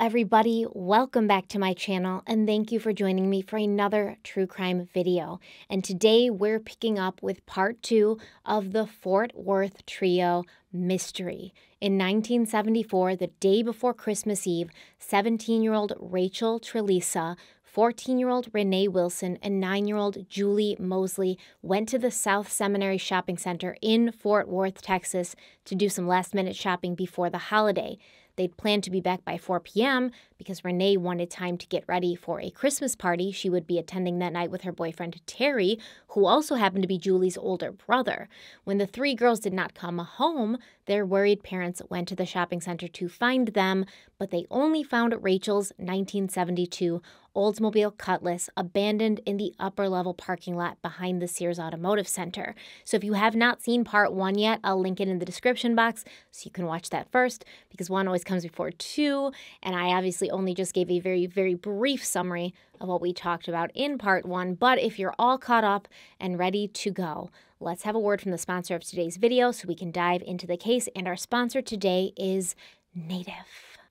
everybody, welcome back to my channel and thank you for joining me for another true crime video. And today we're picking up with part 2 of the Fort Worth Trio mystery. In 1974, the day before Christmas Eve, 17-year-old Rachel Trelisa, 14-year-old Renee Wilson, and 9-year-old Julie Mosley went to the South Seminary Shopping Center in Fort Worth, Texas to do some last-minute shopping before the holiday. They'd planned to be back by 4 p.m. because Renee wanted time to get ready for a Christmas party she would be attending that night with her boyfriend Terry, who also happened to be Julie's older brother. When the three girls did not come home, their worried parents went to the shopping center to find them, but they only found Rachel's 1972 Oldsmobile Cutlass abandoned in the upper-level parking lot behind the Sears Automotive Center. So if you have not seen part 1 yet, I'll link it in the description box so you can watch that first, because 1 always comes before 2, and I obviously only just gave a very, very brief summary of what we talked about in part 1, but if you're all caught up and ready to go, let's have a word from the sponsor of today's video so we can dive into the case, and our sponsor today is Native.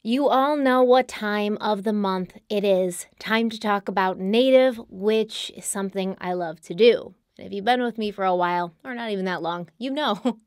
You all know what time of the month it is. Time to talk about Native, which is something I love to do. And if you've been with me for a while, or not even that long, you know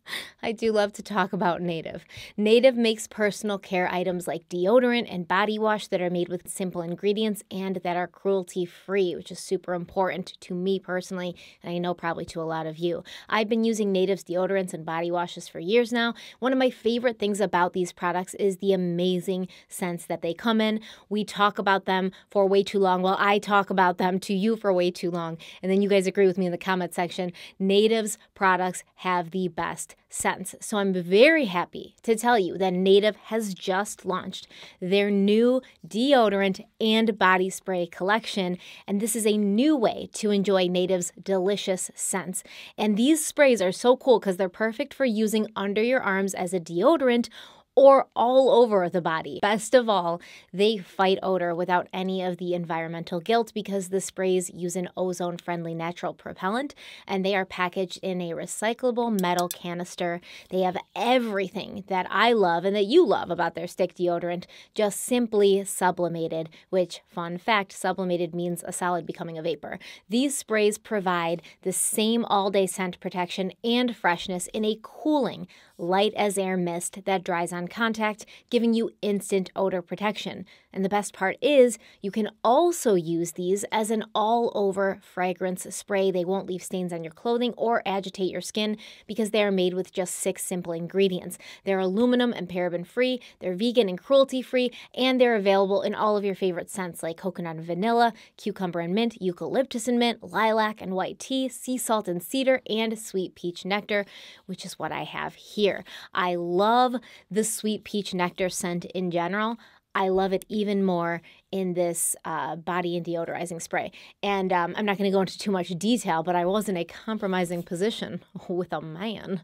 I do love to talk about Native. Native makes personal care items like deodorant and body wash that are made with simple ingredients and that are cruelty-free, which is super important to me personally, and I know probably to a lot of you. I've been using Native's deodorants and body washes for years now. One of my favorite things about these products is the amazing scents that they come in. We talk about them for way too long. Well, I talk about them to you for way too long, and then you guys agree with me in the comments section. Native's products have the best scents. So I'm very happy to tell you that Native has just launched their new deodorant and body spray collection. And this is a new way to enjoy Native's delicious scents. And these sprays are so cool because they're perfect for using under your arms as a deodorant or all over the body. Best of all, they fight odor without any of the environmental guilt because the sprays use an ozone-friendly natural propellant, and they are packaged in a recyclable metal canister. They have everything that I love and that you love about their stick deodorant, just simply sublimated, which, fun fact, sublimated means a solid becoming a vapor. These sprays provide the same all-day scent protection and freshness in a cooling, light-as-air mist that dries on contact, giving you instant odor protection. And the best part is you can also use these as an all-over fragrance spray. They won't leave stains on your clothing or agitate your skin because they are made with just 6 simple ingredients. They're aluminum and paraben-free, they're vegan and cruelty-free, and they're available in all of your favorite scents like coconut and vanilla, cucumber and mint, eucalyptus and mint, lilac and white tea, sea salt and cedar, and sweet peach nectar, which is what I have here. I love the sweet peach nectar scent in general. I love it even more in this body and deodorizing spray. And I'm not going to go into too much detail, but I was in a compromising position with a man.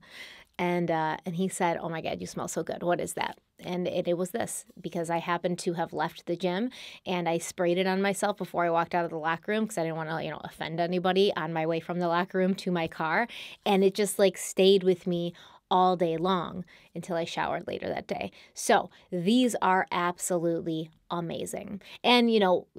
And he said, "Oh my God, you smell so good. What is that?" And it was this, because I happened to have left the gym and I sprayed it on myself before I walked out of the locker room because I didn't want to, offend anybody on my way from the locker room to my car. And it just stayed with me all day long until I showered later that day. So these are absolutely amazing. And,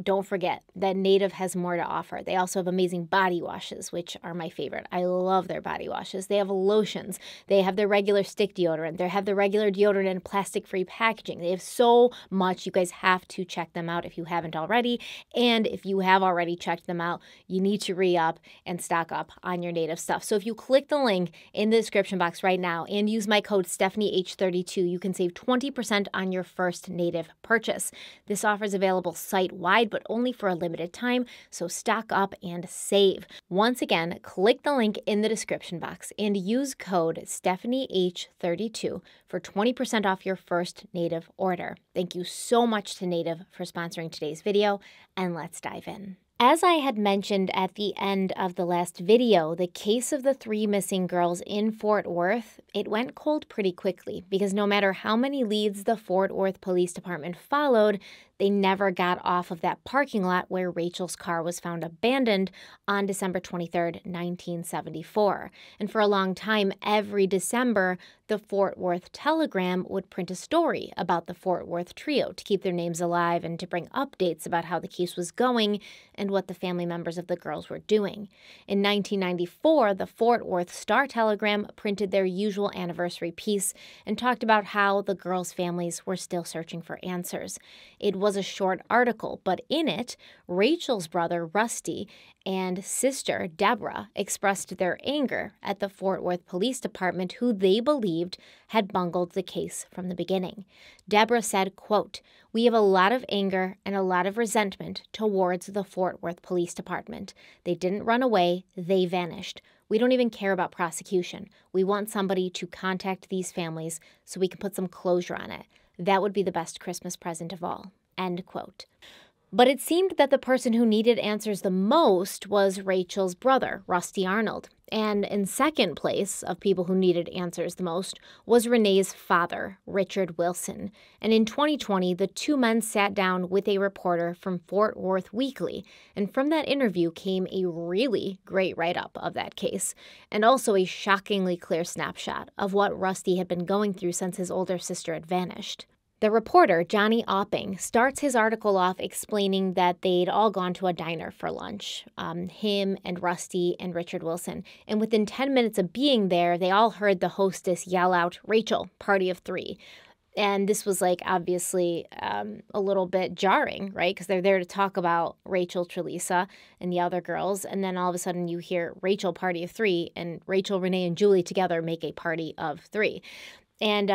don't forget that Native has more to offer. They also have amazing body washes, which are my favorite. I love their body washes. They have lotions. They have their regular stick deodorant. They have the regular deodorant in plastic-free packaging. They have so much. You guys have to check them out if you haven't already. And if you have already checked them out, you need to re-up and stock up on your Native stuff. So if you click the link in the description box right now and use my code StephanieH32, you can save 20% on your first Native purchase. This offer is available site-wide, but only for a limited time, so stock up and save. Once again, click the link in the description box and use code StephanieH32 for 20% off your first Native order. Thank you so much to Native for sponsoring today's video, and let's dive in. As I had mentioned at the end of the last video, the case of the 3 missing girls in Fort Worth, it went cold pretty quickly because no matter how many leads the Fort Worth Police Department followed, They never got off of that parking lot where Rachel's car was found abandoned on December 23rd, 1974. And for a long time, every December, the Fort Worth Telegram would print a story about the Fort Worth trio to keep their names alive and to bring updates about how the case was going and what the family members of the girls were doing. In 1994, the Fort Worth Star-Telegram printed their usual anniversary piece and talked about how the girls' families were still searching for answers. It was a short article, but in it, Rachel's brother, Rusty, and sister, Deborah, expressed their anger at the Fort Worth Police Department, who they believed had bungled the case from the beginning. Deborah said, quote, "We have a lot of anger and a lot of resentment towards the Fort Worth Police Department. They didn't run away, they vanished. We don't even care about prosecution. We want somebody to contact these families so we can put some closure on it. That would be the best Christmas present of all." End quote. But it seemed that the person who needed answers the most was Rachel's brother, Rusty Arnold. And in second place of people who needed answers the most was Renee's father, Richard Wilson. And in 2020, the two men sat down with a reporter from Fort Worth Weekly. And from that interview came a really great write-up of that case, and also a shockingly clear snapshot of what Rusty had been going through since his older sister had vanished. The reporter, Johnny Opping, starts his article off explaining that they'd all gone to a diner for lunch, him and Rusty and Richard Wilson. And within 10 minutes of being there, they all heard the hostess yell out, "Rachel, party of three." And this was obviously a little bit jarring, right? Because they're there to talk about Rachel, Trelisa, and the other girls. And then all of a sudden you hear Rachel, party of three, and Rachel, Renee, and Julie together make a party of three. And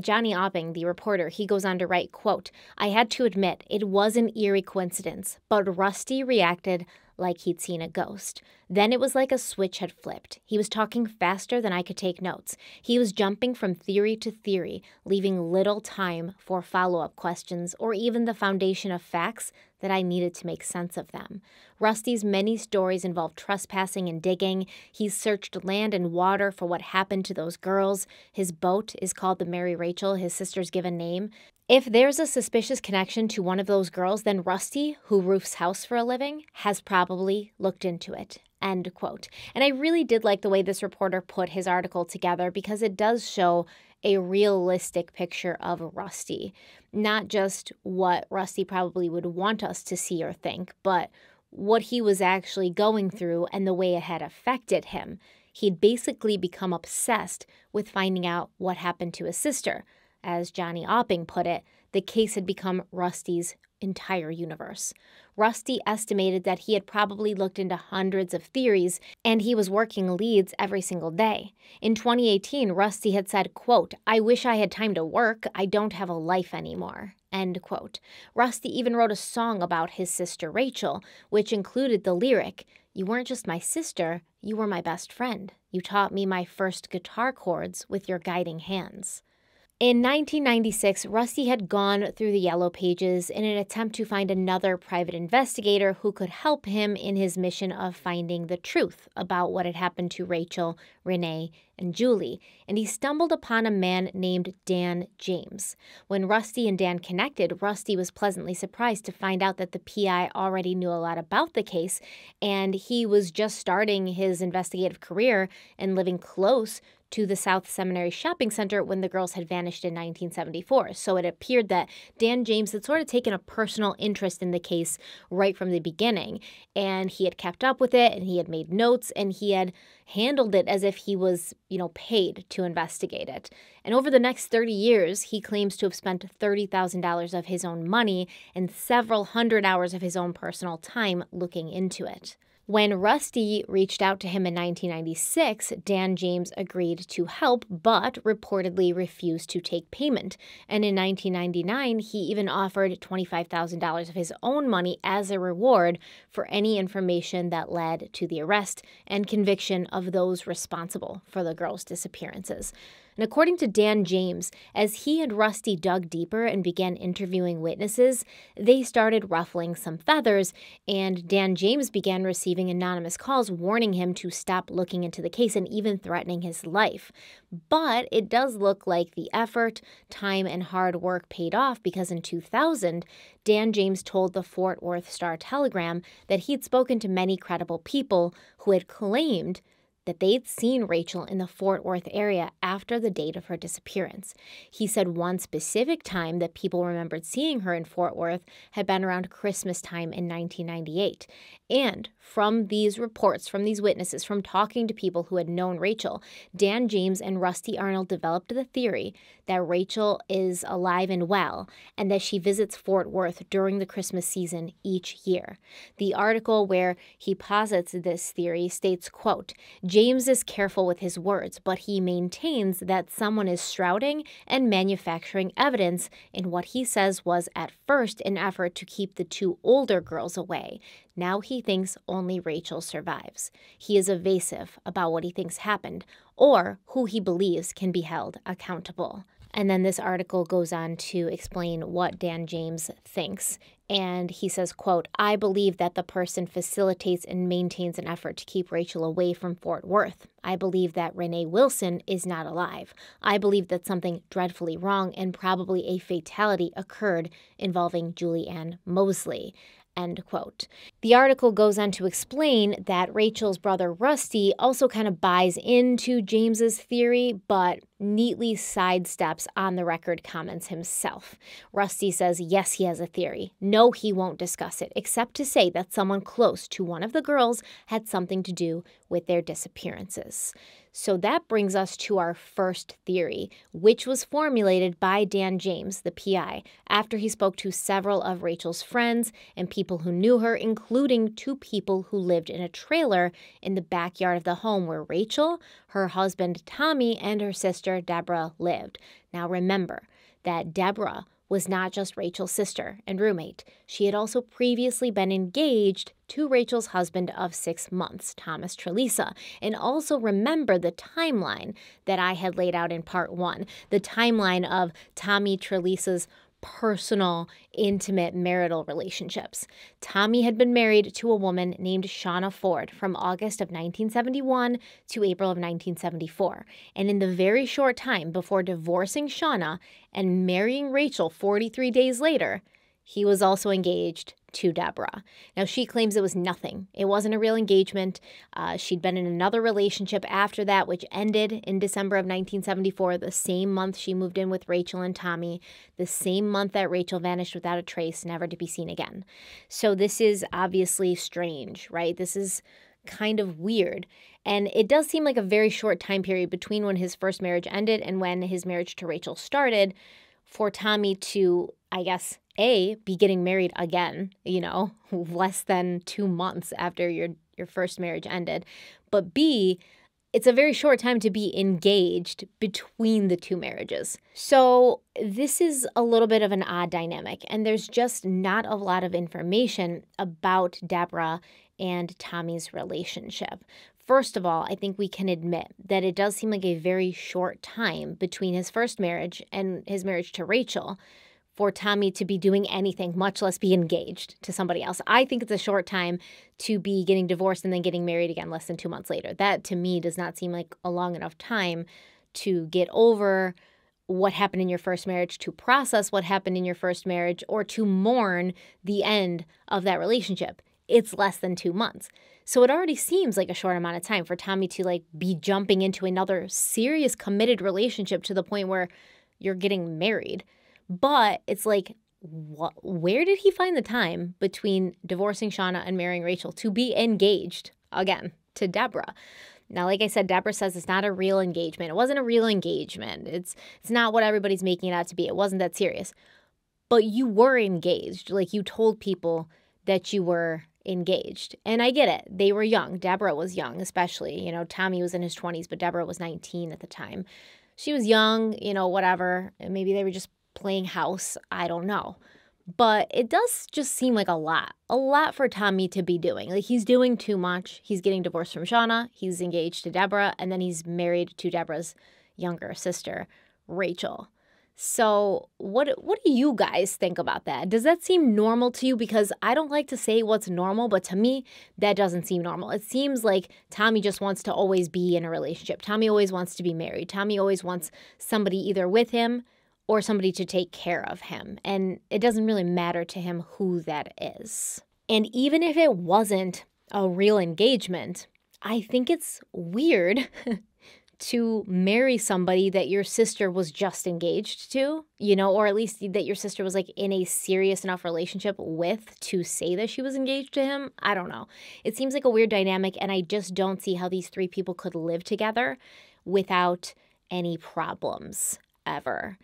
Johnny Opping, the reporter, he goes on to write, quote, "I had to admit it was an eerie coincidence, but Rusty reacted like he'd seen a ghost. Then it was like a switch had flipped. He was talking faster than I could take notes. He was jumping from theory to theory, leaving little time for follow-up questions or even the foundation of facts that I needed to make sense of them. Rusty's many stories involved trespassing and digging. He's searched land and water for what happened to those girls. His boat is called the Mary Rachel, his sister's given name. If there's a suspicious connection to one of those girls, then Rusty, who roofs house for a living, has probably looked into it." End quote. And I really did like the way this reporter put his article together because it does show a realistic picture of Rusty. Not just what Rusty probably would want us to see or think, but what he was actually going through and the way it had affected him. He'd basically become obsessed with finding out what happened to his sister. As Johnny Opping put it, the case had become Rusty's entire universe. Rusty estimated that he had probably looked into hundreds of theories, and he was working leads every single day. In 2018, Rusty had said, quote, "I wish I had time to work. I don't have a life anymore." End quote. Rusty even wrote a song about his sister Rachel, which included the lyric, "You weren't just my sister, you were my best friend. You taught me my first guitar chords with your guiding hands." In 1996, Rusty had gone through the Yellow Pages in an attempt to find another private investigator who could help him in his mission of finding the truth about what had happened to Rachel, Renee, and Julie, and he stumbled upon a man named Dan James. When Rusty and Dan connected, Rusty was pleasantly surprised to find out that the PI already knew a lot about the case, and he was just starting his investigative career and living close to the South Seminary Shopping Center when the girls had vanished in 1974. So it appeared that Dan James had sort of taken a personal interest in the case right from the beginning, and he had kept up with it, and he had made notes, and he had handled it as if he was, paid to investigate it. And over the next 30 years, he claims to have spent $30,000 of his own money and several hundred hours of his own personal time looking into it. When Rusty reached out to him in 1996, Dan James agreed to help, but reportedly refused to take payment. And in 1999, he even offered $25,000 of his own money as a reward for any information that led to the arrest and conviction of those responsible for the girls' disappearances. And according to Dan James, as he and Rusty dug deeper and began interviewing witnesses, they started ruffling some feathers, and Dan James began receiving anonymous calls warning him to stop looking into the case and even threatening his life. But it does look like the effort, time, and hard work paid off, because in 2000, Dan James told the Fort Worth Star-Telegram that he'd spoken to many credible people who had claimed that they'd seen Rachel in the Fort Worth area after the date of her disappearance. He said one specific time that people remembered seeing her in Fort Worth had been around Christmas time in 1998. And from these reports, from these witnesses, from talking to people who had known Rachel, Dan James and Rusty Arnold developed the theory that Rachel is alive and well, and that she visits Fort Worth during the Christmas season each year. The article where he posits this theory states, quote, James is careful with his words, but he maintains that someone is shrouding and manufacturing evidence in what he says was at first an effort to keep the two older girls away. Now he thinks only Rachel survives. He is evasive about what he thinks happened or who he believes can be held accountable. And then this article goes on to explain what Dan James thinks. And he says, quote, I believe that the person facilitates and maintains an effort to keep Rachel away from Fort Worth. I believe that Renee Wilson is not alive. I believe that something dreadfully wrong and probably a fatality occurred involving Julie Ann Mosley. End quote. The article goes on to explain that Rachel's brother Rusty also kind of buys into James's theory, but neatly sidesteps on the record comments himself. Rusty says yes, he has a theory. No, he won't discuss it, except to say that someone close to one of the girls had something to do with their disappearances. So that brings us to our first theory, which was formulated by Dan James, the PI, after he spoke to several of Rachel's friends and people who knew her, including two people who lived in a trailer in the backyard of the home where Rachel, her husband Tommy, and her sister Deborah lived. Now remember that Deborah was not just Rachel's sister and roommate. She had also previously been engaged to Rachel's husband of 6 months, Thomas Trelisa. And also remember the timeline that I had laid out in part 1, the timeline of Tommy Trelisa's personal, intimate marital relationships. Tommy had been married to a woman named Shauna Ford from August of 1971 to April of 1974. And in the very short time before divorcing Shauna and marrying Rachel 43 days later, he was also engaged to Deborah. Now, she claims it was nothing. It wasn't a real engagement. She'd been in another relationship after that, which ended in December of 1974, the same month she moved in with Rachel and Tommy, the same month that Rachel vanished without a trace, never to be seen again. So this is obviously strange, right? This is kind of weird. And it does seem like a very short time period between when his first marriage ended and when his marriage to Rachel started for Tommy to, I guess, A, be getting married again, less than 2 months after your first marriage ended. But B, it's a very short time to be engaged between the two marriages. So this is a little bit of an odd dynamic, and there's just not a lot of information about Deborah and Tommy's relationship. First of all, I think we can admit that it does seem like a very short time between his first marriage and his marriage to Rachel for Tommy to be doing anything, much less be engaged to somebody else. I think it's a short time to be getting divorced and then getting married again less than 2 months later. That, to me, does not seem like a long enough time to get over what happened in your first marriage, to process what happened in your first marriage, or to mourn the end of that relationship. It's less than 2 months. So it already seems like a short amount of time for Tommy to be jumping into another serious committed relationship to the point where you're getting married. But it's like, where did he find the time between divorcing Shauna and marrying Rachel to be engaged again to Deborah? Now, like I said, Deborah says it's not a real engagement. It wasn't a real engagement. It's not what everybody's making it out to be. It wasn't that serious. But you were engaged. You told people that you were engaged. And I get it. They were young. Deborah was young, especially. Tommy was in his 20s, but Deborah was 19 at the time. She was young, whatever. Maybe they were just playing house. I don't know. But it does just seem like a lot for Tommy to be doing. He's doing too much. He's getting divorced from Shauna. He's engaged to Deborah. And then he's married to Deborah's, younger sister, Rachel. So what do you guys think about that? Does that seem normal to you? Because I don't like to say what's normal, but to me, that doesn't seem normal. It seems like Tommy just wants to always be in a relationship. Tommy always wants to be married. Tommy always wants somebody either with him or somebody to take care of him. And it doesn't really matter to him who that is. And even if it wasn't a real engagement, I think it's weird to marry somebody that your sister was just engaged to, or at least that your sister was like in a serious enough relationship with to say that she was engaged to him. I don't know. It seems like a weird dynamic, and I just don't see how these three people could live together without any problems ever.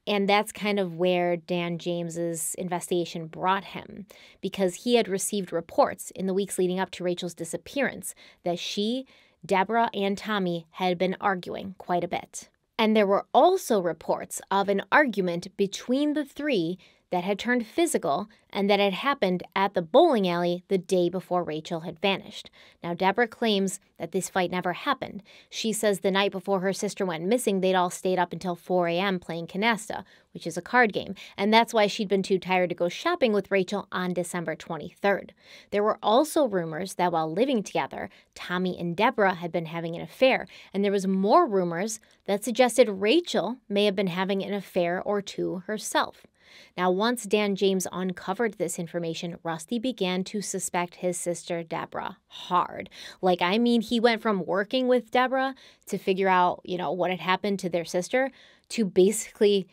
And that's kind of where Dan James's investigation brought him, because he had received reports in the weeks leading up to Rachel's disappearance that she, Deborah, and Tommy had been arguing quite a bit. And there were also reports of an argument between the three that had turned physical and that had happened at the bowling alley the day before Rachel had vanished. Now, Deborah claims that this fight never happened. She says the night before her sister went missing, they'd all stayed up until 4 a.m. playing canasta, which is a card game, and that's why she'd been too tired to go shopping with Rachel on December 23rd. There were also rumors that while living together, Tommy and Deborah had been having an affair, and there was more rumors that suggested Rachel may have been having an affair or two herself. Now, once Dan James uncovered this information, Rusty began to suspect his sister Deborah hard. He went from working with Deborah to figure out, what had happened to their sister to basically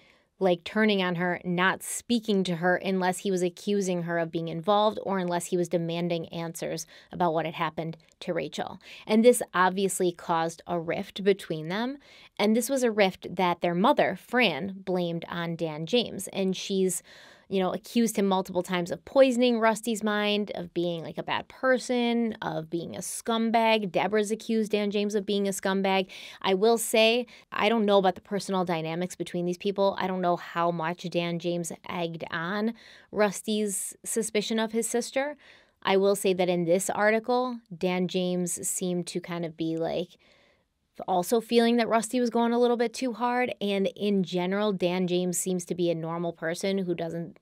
turning on her, not speaking to her unless he was accusing her of being involved or unless he was demanding answers about what had happened to Rachel. And this obviously caused a rift between them. And this was a rift that their mother, Fran, blamed on Dan James. And she's, accused him multiple times of poisoning Rusty's mind, of being a bad person, of being a scumbag. Deborah's accused Dan James of being a scumbag. I will say, I don't know about the personal dynamics between these people. I don't know how much Dan James egged on Rusty's suspicion of his sister. I will say that in this article, Dan James seemed to kind of be also feeling that Rusty was going a little bit too hard. And in general, Dan James seems to be a normal person who doesn't,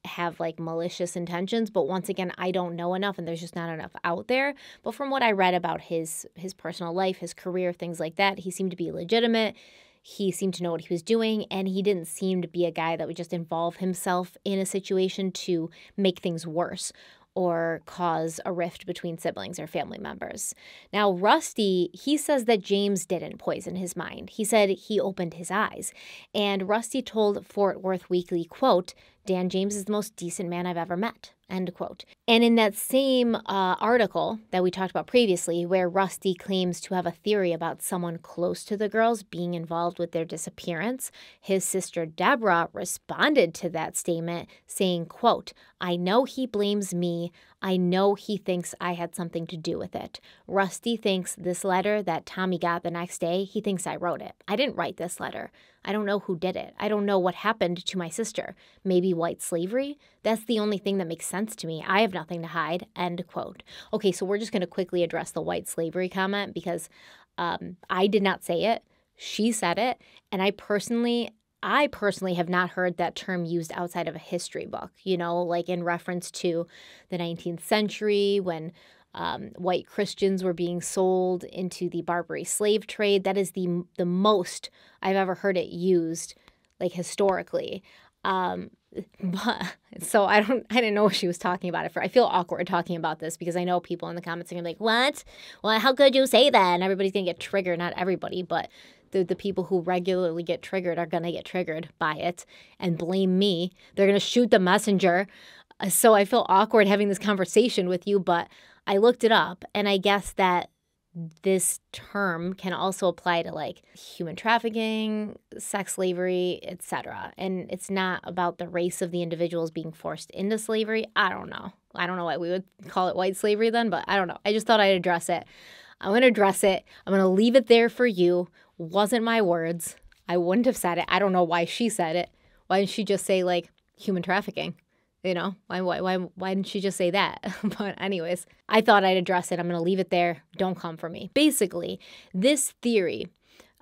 have malicious intentions. But once again, I don't know enough and there's just not enough out there. But from what I read about his personal life, his career, things like that, he seemed to be legitimate. He seemed to know what he was doing, and he didn't seem to be a guy that would just involve himself in a situation to make things worse or cause a rift between siblings or family members. Now, Rusty, he says that James didn't poison his mind. He said he opened his eyes. And Rusty told Fort Worth Weekly, quote, "Dan James is the most decent man I've ever met," end quote. And in that same article that we talked about previously, where Rusty claims to have a theory about someone close to the girls being involved with their disappearance, his sister Deborah responded to that statement saying, quote, "I know he blames me. I know he thinks I had something to do with it. Rusty thinks this letter that Tommy got the next day, he thinks I wrote it. I didn't write this letter. I don't know who did it. I don't know what happened to my sister. Maybe white slavery? That's the only thing that makes sense to me. I have nothing to hide," end quote. Okay, so we're just going to quickly address the white slavery comment because I did not say it. She said it. And I personally have not heard that term used outside of a history book, in reference to the 19th century when white Christians were being sold into the Barbary slave trade. That is the most I've ever heard it used, historically. But so I didn't know what she was talking about it for. I feel awkward talking about this because I know people in the comments are gonna be like, "What? Well, how could you say that?" And everybody's gonna get triggered. Not everybody, but the people who regularly get triggered are gonna get triggered by it and blame me. They're gonna shoot the messenger. So I feel awkward having this conversation with you, but I looked it up, and I guess that this term can also apply to human trafficking, sex slavery, etc. And it's not about the race of the individuals being forced into slavery. I don't know why we would call it white slavery then, but I don't know. I just thought I'd address it. I'm going to address it. I'm going to leave it there for you. Wasn't my words. I wouldn't have said it. I don't know why she said it. Why didn't she just say human trafficking? Why didn't she just say that? But anyways, I thought I'd address it. I'm going to leave it there. Don't come for me. Basically, this theory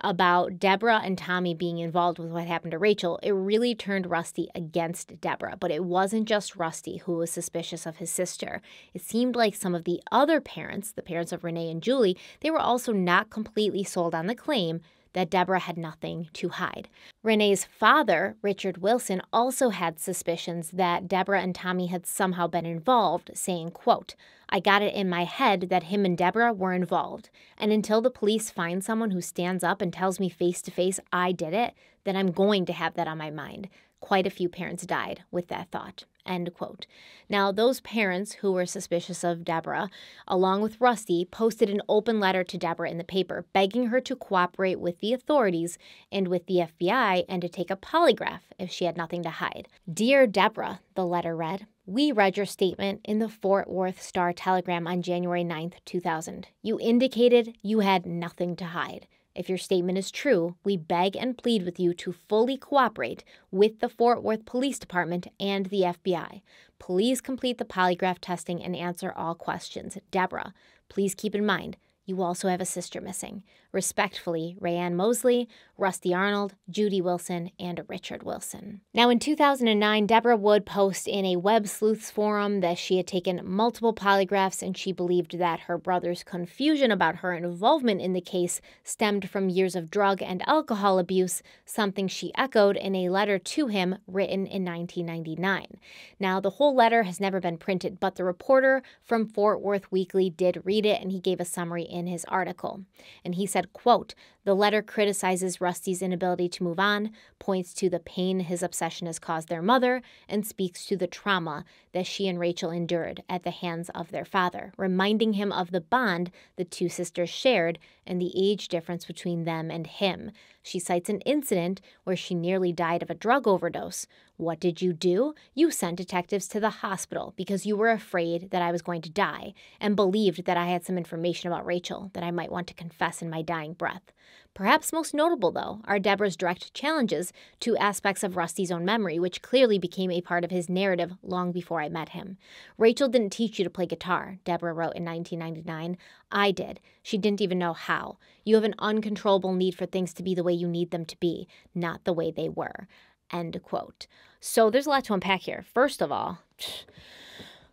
about Deborah and Tommy being involved with what happened to Rachel, it really turned Rusty against Deborah. But it wasn't just Rusty who was suspicious of his sister. It seemed like some of the other parents, the parents of Renee and Julie, they were also not completely sold on the claim that Deborah had nothing to hide. Renee's father, Richard Wilson, also had suspicions that Deborah and Tommy had somehow been involved, saying, quote, "I got it in my head that him and Deborah were involved, and until the police find someone who stands up and tells me face to face I did it, then I'm going to have that on my mind. Quite a few parents died with that thought." End quote. Now, those parents who were suspicious of Deborah, along with Rusty, posted an open letter to Deborah in the paper, begging her to cooperate with the authorities and with the FBI and to take a polygraph if she had nothing to hide. "Dear Deborah," the letter read, "we read your statement in the Fort Worth Star-Telegram on January 9th, 2000. You indicated you had nothing to hide. If your statement is true, we beg and plead with you to fully cooperate with the Fort Worth Police Department and the FBI. Please complete the polygraph testing and answer all questions. Deborah, please keep in mind, you also have a sister missing. Respectfully, Rayanne Mosley, Rusty Arnold, Judy Wilson, and Richard Wilson." Now, in 2009, Deborah would post in a web sleuths forum that she had taken multiple polygraphs and she believed that her brother's confusion about her involvement in the case stemmed from years of drug and alcohol abuse, something she echoed in a letter to him written in 1999. Now, the whole letter has never been printed, but the reporter from Fort Worth Weekly did read it and he gave a summary in his article. And he said, quote, "The letter criticizes Rusty's inability to move on, points to the pain his obsession has caused their mother, and speaks to the trauma that she and Rachel endured at the hands of their father, reminding him of the bond the two sisters shared and the age difference between them and him. She cites an incident where she nearly died of a drug overdose. What did you do? You sent detectives to the hospital because you were afraid that I was going to die and believed that I had some information about Rachel that I might want to confess in my dying breath. Perhaps most notable, though, are Deborah's direct challenges to aspects of Rusty's own memory, which clearly became a part of his narrative long before I met him. Rachel didn't teach you to play guitar, Deborah wrote in 1999. I did. She didn't even know how. You have an uncontrollable need for things to be the way you need them to be, not the way they were." End quote. So there's a lot to unpack here. First of all,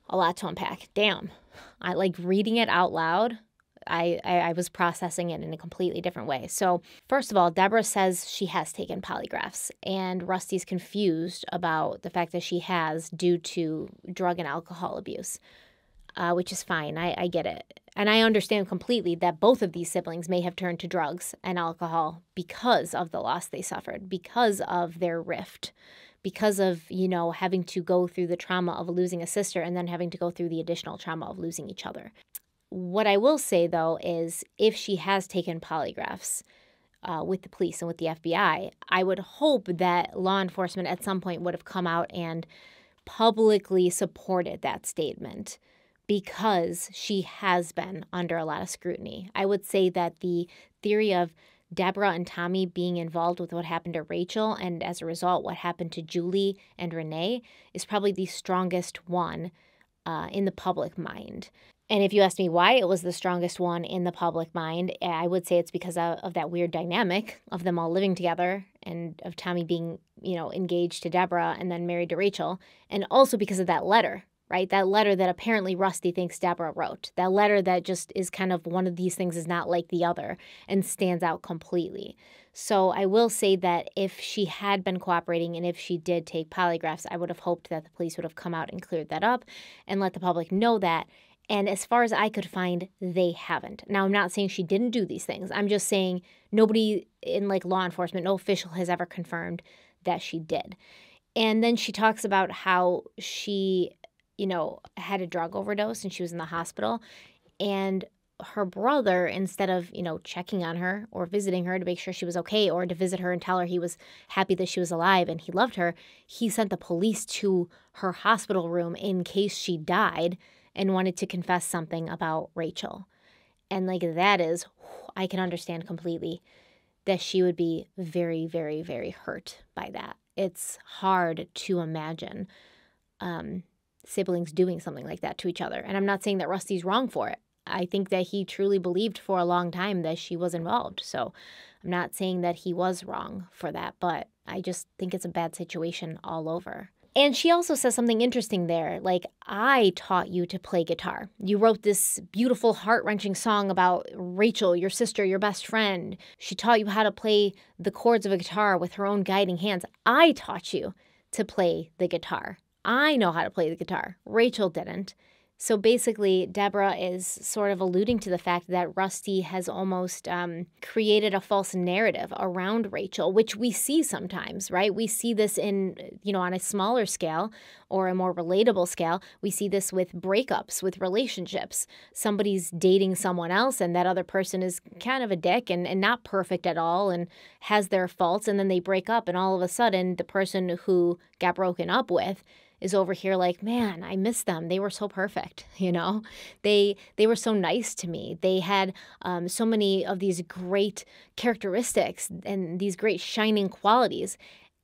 a lot to unpack. Damn. I like reading it out loud. I was processing it in a completely different way. So first of all, Deborah says she has taken polygraphs, and Rusty's confused about the fact that she has due to drug and alcohol abuse, which is fine. I get it. And I understand completely that both of these siblings may have turned to drugs and alcohol because of the loss they suffered, because of their rift, because of, having to go through the trauma of losing a sister and then having to go through the additional trauma of losing each other. What I will say, though, is if she has taken polygraphs with the police and with the FBI, I would hope that law enforcement at some point would have come out and publicly supported that statement because she has been under a lot of scrutiny. I would say that the theory of Deborah and Tommy being involved with what happened to Rachel and as a result what happened to Julie and Renee is probably the strongest one in the public mind. And if you ask me why it was the strongest one in the public mind, I would say it's because of that weird dynamic of them all living together and of Tommy being, engaged to Deborah and then married to Rachel. And also because of that letter, right? That letter that apparently Rusty thinks Deborah wrote. That letter that just is kind of one of these things is not like the other and stands out completely. So I will say that if she had been cooperating and if she did take polygraphs, I would have hoped that the police would have come out and cleared that up and let the public know that. And as far as I could find, they haven't. Now, I'm not saying she didn't do these things. I'm just saying nobody in law enforcement, no official has ever confirmed that she did. And then she talks about how she, had a drug overdose and she was in the hospital. And her brother, instead of, checking on her or visiting her to make sure she was okay or to visit her and tell her he was happy that she was alive and he loved her, he sent the police to her hospital room in case she died and wanted to confess something about Rachel. And that is, I can understand completely that she would be very, very, very hurt by that. It's hard to imagine siblings doing something like that to each other. And I'm not saying that Rusty's wrong for it. I think that he truly believed for a long time that she was involved. So I'm not saying that he was wrong for that, but I just think it's a bad situation all over. And she also says something interesting there, like, I taught you to play guitar. You wrote this beautiful, heart-wrenching song about Rachel, your sister, your best friend. She taught you how to play the chords of a guitar with her own guiding hands. I taught you to play the guitar. I know how to play the guitar. Rachel didn't. So basically, Deborah is sort of alluding to the fact that Rusty has almost created a false narrative around Rachel, which we see sometimes, right? We see this in, on a smaller scale or a more relatable scale. We see this with breakups, with relationships. Somebody's dating someone else and that other person is kind of a dick and not perfect at all and has their faults. And then they break up and all of a sudden the person who got broken up with is over here like, man, I miss them. They were so perfect, They were so nice to me. They had so many of these great characteristics and these great shining qualities.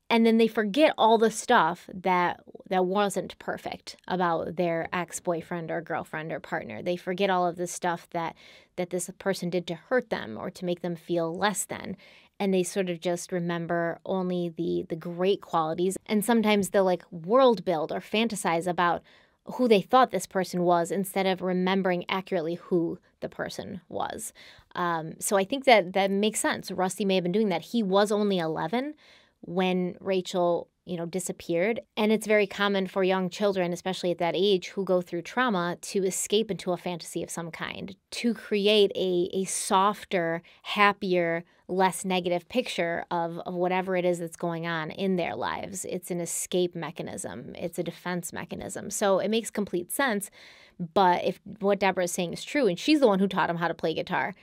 And then they forget all the stuff that wasn't perfect about their ex-boyfriend or girlfriend or partner. They forget all of the stuff that this person did to hurt them or to make them feel less than. And they sort of just remember only the great qualities. And sometimes they'll like world build or fantasize about who they thought this person was instead of remembering accurately who the person was. So I think that makes sense. Rusty may have been doing that. He was only 11 when Rachel, disappeared. And it's very common for young children, especially at that age, who go through trauma to escape into a fantasy of some kind, to create a softer, happier, less negative picture of whatever it is that's going on in their lives. It's an escape mechanism. It's a defense mechanism. So it makes complete sense. But if what Deborah is saying is true, and she's the one who taught him how to play guitar,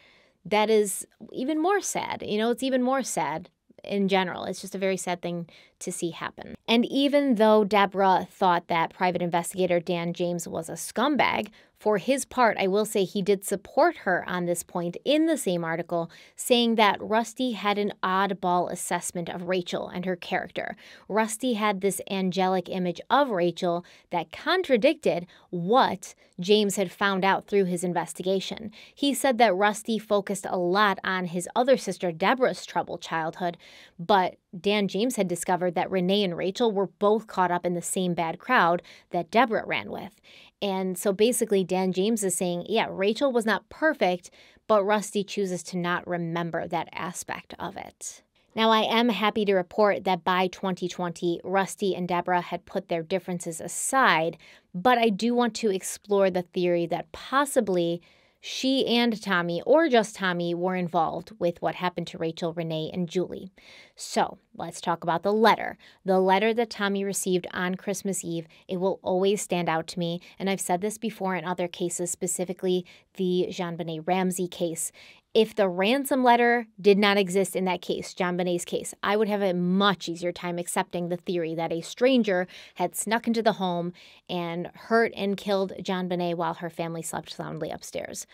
that is even more sad. It's even more sad in general. It's just a very sad thing to see happen. And even though Deborah thought that private investigator Dan James was a scumbag, for his part, I will say he did support her on this point in the same article, saying that Rusty had an oddball assessment of Rachel and her character. Rusty had this angelic image of Rachel that contradicted what James had found out through his investigation. He said that Rusty focused a lot on his other sister Deborah's troubled childhood, but Dan James had discovered that Renee and Rachel were both caught up in the same bad crowd that Deborah ran with. And so basically Dan James is saying, yeah, Rachel was not perfect, but Rusty chooses to not remember that aspect of it. Now, I am happy to report that by 2020, Rusty and Deborah had put their differences aside, but I do want to explore the theory that possibly she and Tommy, or just Tommy, were involved with what happened to Rachel, Renee, and Julie. So let's talk about the letter. The letter that Tommy received on Christmas Eve, it will always stand out to me. And I've said this before in other cases, specifically the JonBenét Ramsey case. If the ransom letter did not exist in that case, JonBenét's case, I would have a much easier time accepting the theory that a stranger had snuck into the home and hurt and killed JonBenét while her family slept soundly upstairs.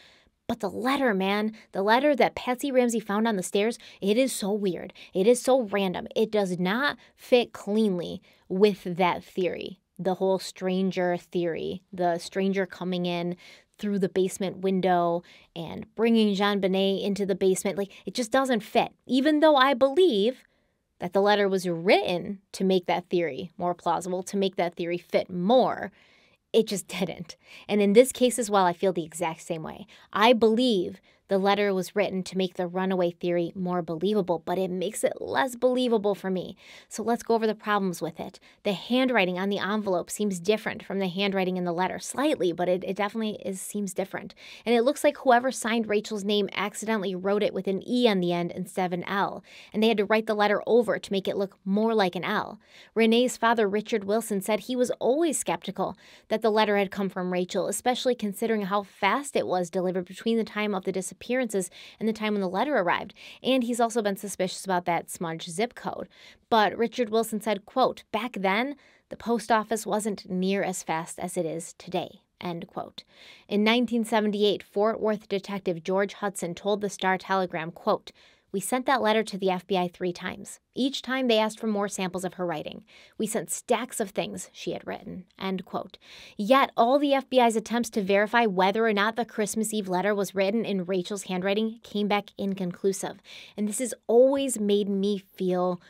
But the letter, man, the letter that Patsy Ramsey found on the stairs, it is so weird. It is so random. It does not fit cleanly with that theory, the whole stranger theory, the stranger coming in through the basement window and bringing JonBenét into the basement. Like, it just doesn't fit. Even though I believe that the letter was written to make that theory more plausible, to make that theory fit more, it just didn't. And in this case as well, I feel the exact same way. I believe the letter was written to make the runaway theory more believable, but it makes it less believable for me. So let's go over the problems with it. The handwriting on the envelope seems different from the handwriting in the letter, slightly, but it definitely seems different. And it looks like whoever signed Rachel's name accidentally wrote it with an E on the end instead of an L, and they had to write the letter over to make it look more like an L. Renee's father, Richard Wilson, said he was always skeptical that the letter had come from Rachel, especially considering how fast it was delivered between the time of the disappearances and the time when the letter arrived. And he's also been suspicious about that smudged zip code. But Richard Wilson said, quote, "Back then, the post office wasn't near as fast as it is today." End quote. In 1978, Fort Worth detective George Hudson told the Star-Telegram, quote, We sent that letter to the FBI 3 times. Each time they asked for more samples of her writing. We sent stacks of things she had written." End quote. Yet all the FBI's attempts to verify whether or not the Christmas Eve letter was written in Rachel's handwriting came back inconclusive. And this has always made me feel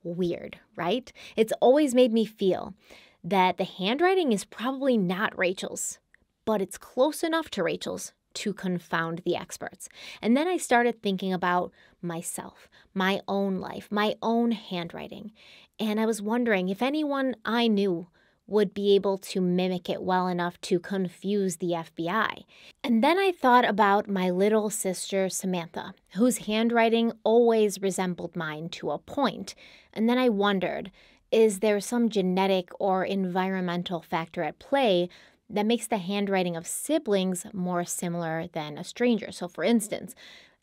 weird, right? It's always made me feel that the handwriting is probably not Rachel's, but it's close enough to Rachel's to confound the experts. And then I started thinking about myself, my own life, my own handwriting. And I was wondering if anyone I knew would be able to mimic it well enough to confuse the FBI. And then I thought about my little sister, Samantha, whose handwriting always resembled mine to a point. And then I wondered, is there some genetic or environmental factor at play that makes the handwriting of siblings more similar than a stranger? So for instance,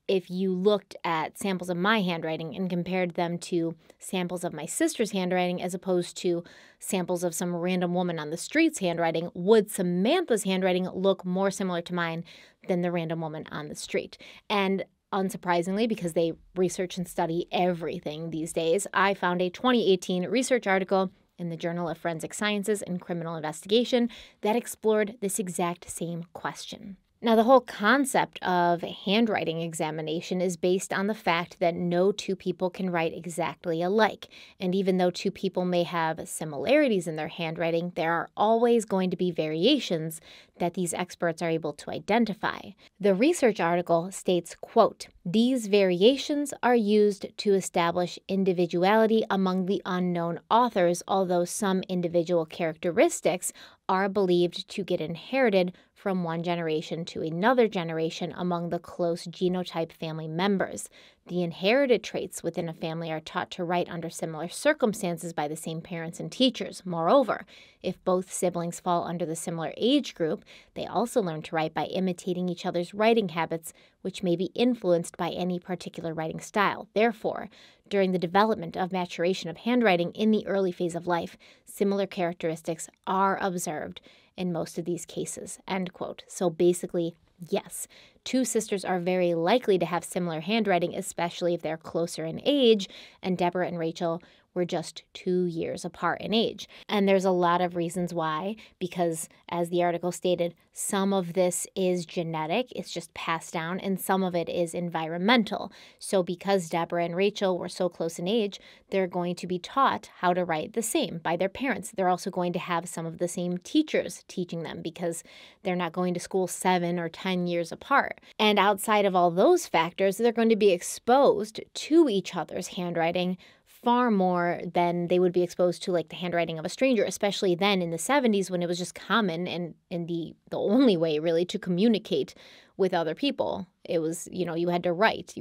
if you looked at samples of my handwriting and compared them to samples of my sister's handwriting as opposed to samples of some random woman on the street's handwriting, would Samantha's handwriting look more similar to mine than the random woman on the street? And unsurprisingly, because they research and study everything these days, I found a 2018 research article in the Journal of Forensic Sciences and Criminal Investigation that explored this exact same question. Now, the whole concept of handwriting examination is based on the fact that no two people can write exactly alike. And even though two people may have similarities in their handwriting, there are always going to be variations that these experts are able to identify. The research article states, quote, "These variations are used to establish individuality among the unknown authors, although some individual characteristics are believed to get inherited from one generation to another generation among the close genotype family members. The inherited traits within a family are taught to write under similar circumstances by the same parents and teachers. Moreover, if both siblings fall under the similar age group, they also learn to write by imitating each other's writing habits, which may be influenced by any particular writing style. Therefore, during the development of maturation of handwriting in the early phase of life, similar characteristics are observed in most of these cases." End quote. So basically, yes, two sisters are very likely to have similar handwriting, especially if they're closer in age, and Deborah and Rachel were just 2 years apart in age. And there's a lot of reasons why, because as the article stated, some of this is genetic, it's just passed down, and some of it is environmental. So because Deborah and Rachel were so close in age, they're going to be taught how to write the same by their parents. They're also going to have some of the same teachers teaching them because they're not going to school 7 or 10 years apart. And outside of all those factors, they're going to be exposed to each other's handwriting far more than they would be exposed to like the handwriting of a stranger, especially then in the 70s when it was just common and the only way really to communicate with other people. It was, you had to write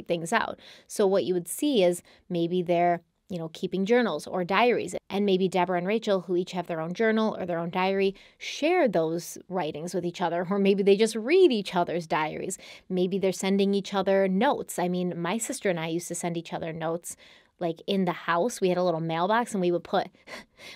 things out. So what you would see is maybe they're, keeping journals or diaries. And maybe Deborah and Rachel, who each have their own journal or their own diary, share those writings with each other. Or maybe they just read each other's diaries. Maybe they're sending each other notes. I mean, my sister and I used to send each other notes. Like in the house, we had a little mailbox and we would put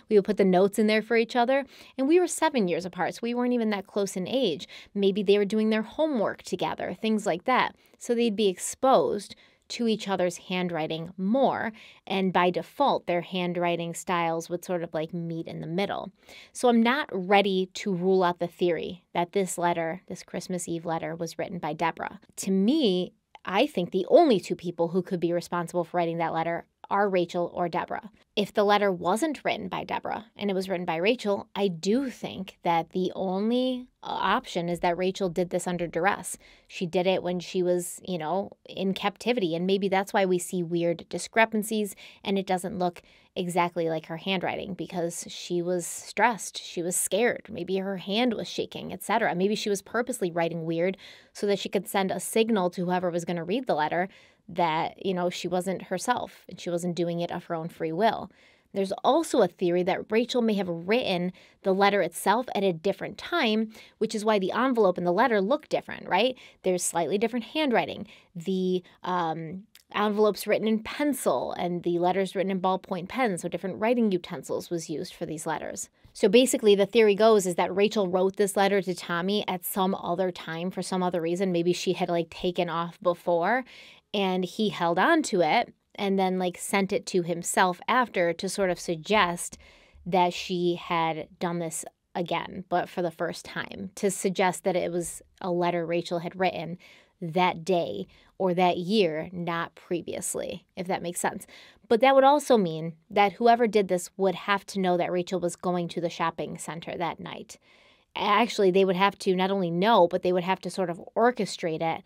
the notes in there for each other. And we were 7 years apart, so we weren't even that close in age. Maybe they were doing their homework together, things like that. So they'd be exposed to each other's handwriting more. And by default, their handwriting styles would sort of like meet in the middle. So I'm not ready to rule out the theory that this Christmas Eve letter, was written by Deborah. To me, I think the only two people who could be responsible for writing that letter are Rachel or Deborah. If the letter wasn't written by Deborah and it was written by Rachel, I do think that the only option is that Rachel did this under duress. She did it when she was, in captivity, and maybe that's why we see weird discrepancies and it doesn't look exactly like her handwriting because she was stressed, she was scared, maybe her hand was shaking, etc. Maybe she was purposely writing weird so that she could send a signal to whoever was going to read the letter that, she wasn't herself and she wasn't doing it of her own free will. There's also a theory that Rachel may have written the letter itself at a different time, which is why the envelope and the letter look different, right? There's slightly different handwriting. The envelope's written in pencil and the letter's written in ballpoint pens, so different writing utensils was used for these letters. So basically the theory goes is that Rachel wrote this letter to Tommy at some other time for some other reason. Maybe she had taken off before and he held on to it and then like sent it to himself after to sort of suggest that she had done this again, but for the first time, to suggest that it was a letter Rachel had written that day or that year, not previously, if that makes sense. But that would also mean that whoever did this would have to know that Rachel was going to the shopping center that night. Actually, they would have to not only know, but they would have to sort of orchestrate it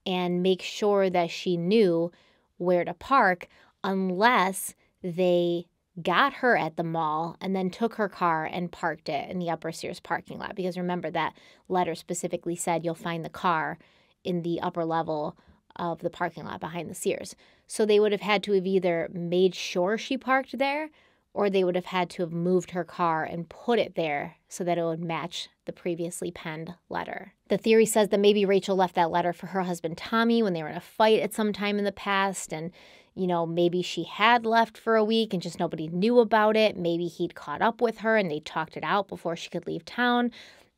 and make sure that she knew where to park, unless they got her at the mall and then took her car and parked it in the upper Sears parking lot. Because remember, that letter specifically said you'll find the car in the upper level of the parking lot behind the Sears. So they would have had to have either made sure she parked there, or they would have had to have moved her car and put it there so that it would match the previously penned letter. The theory says that maybe Rachel left that letter for her husband Tommy when they were in a fight at some time in the past, and maybe she had left for a week and just nobody knew about it. Maybe he'd caught up with her and they talked it out before she could leave town.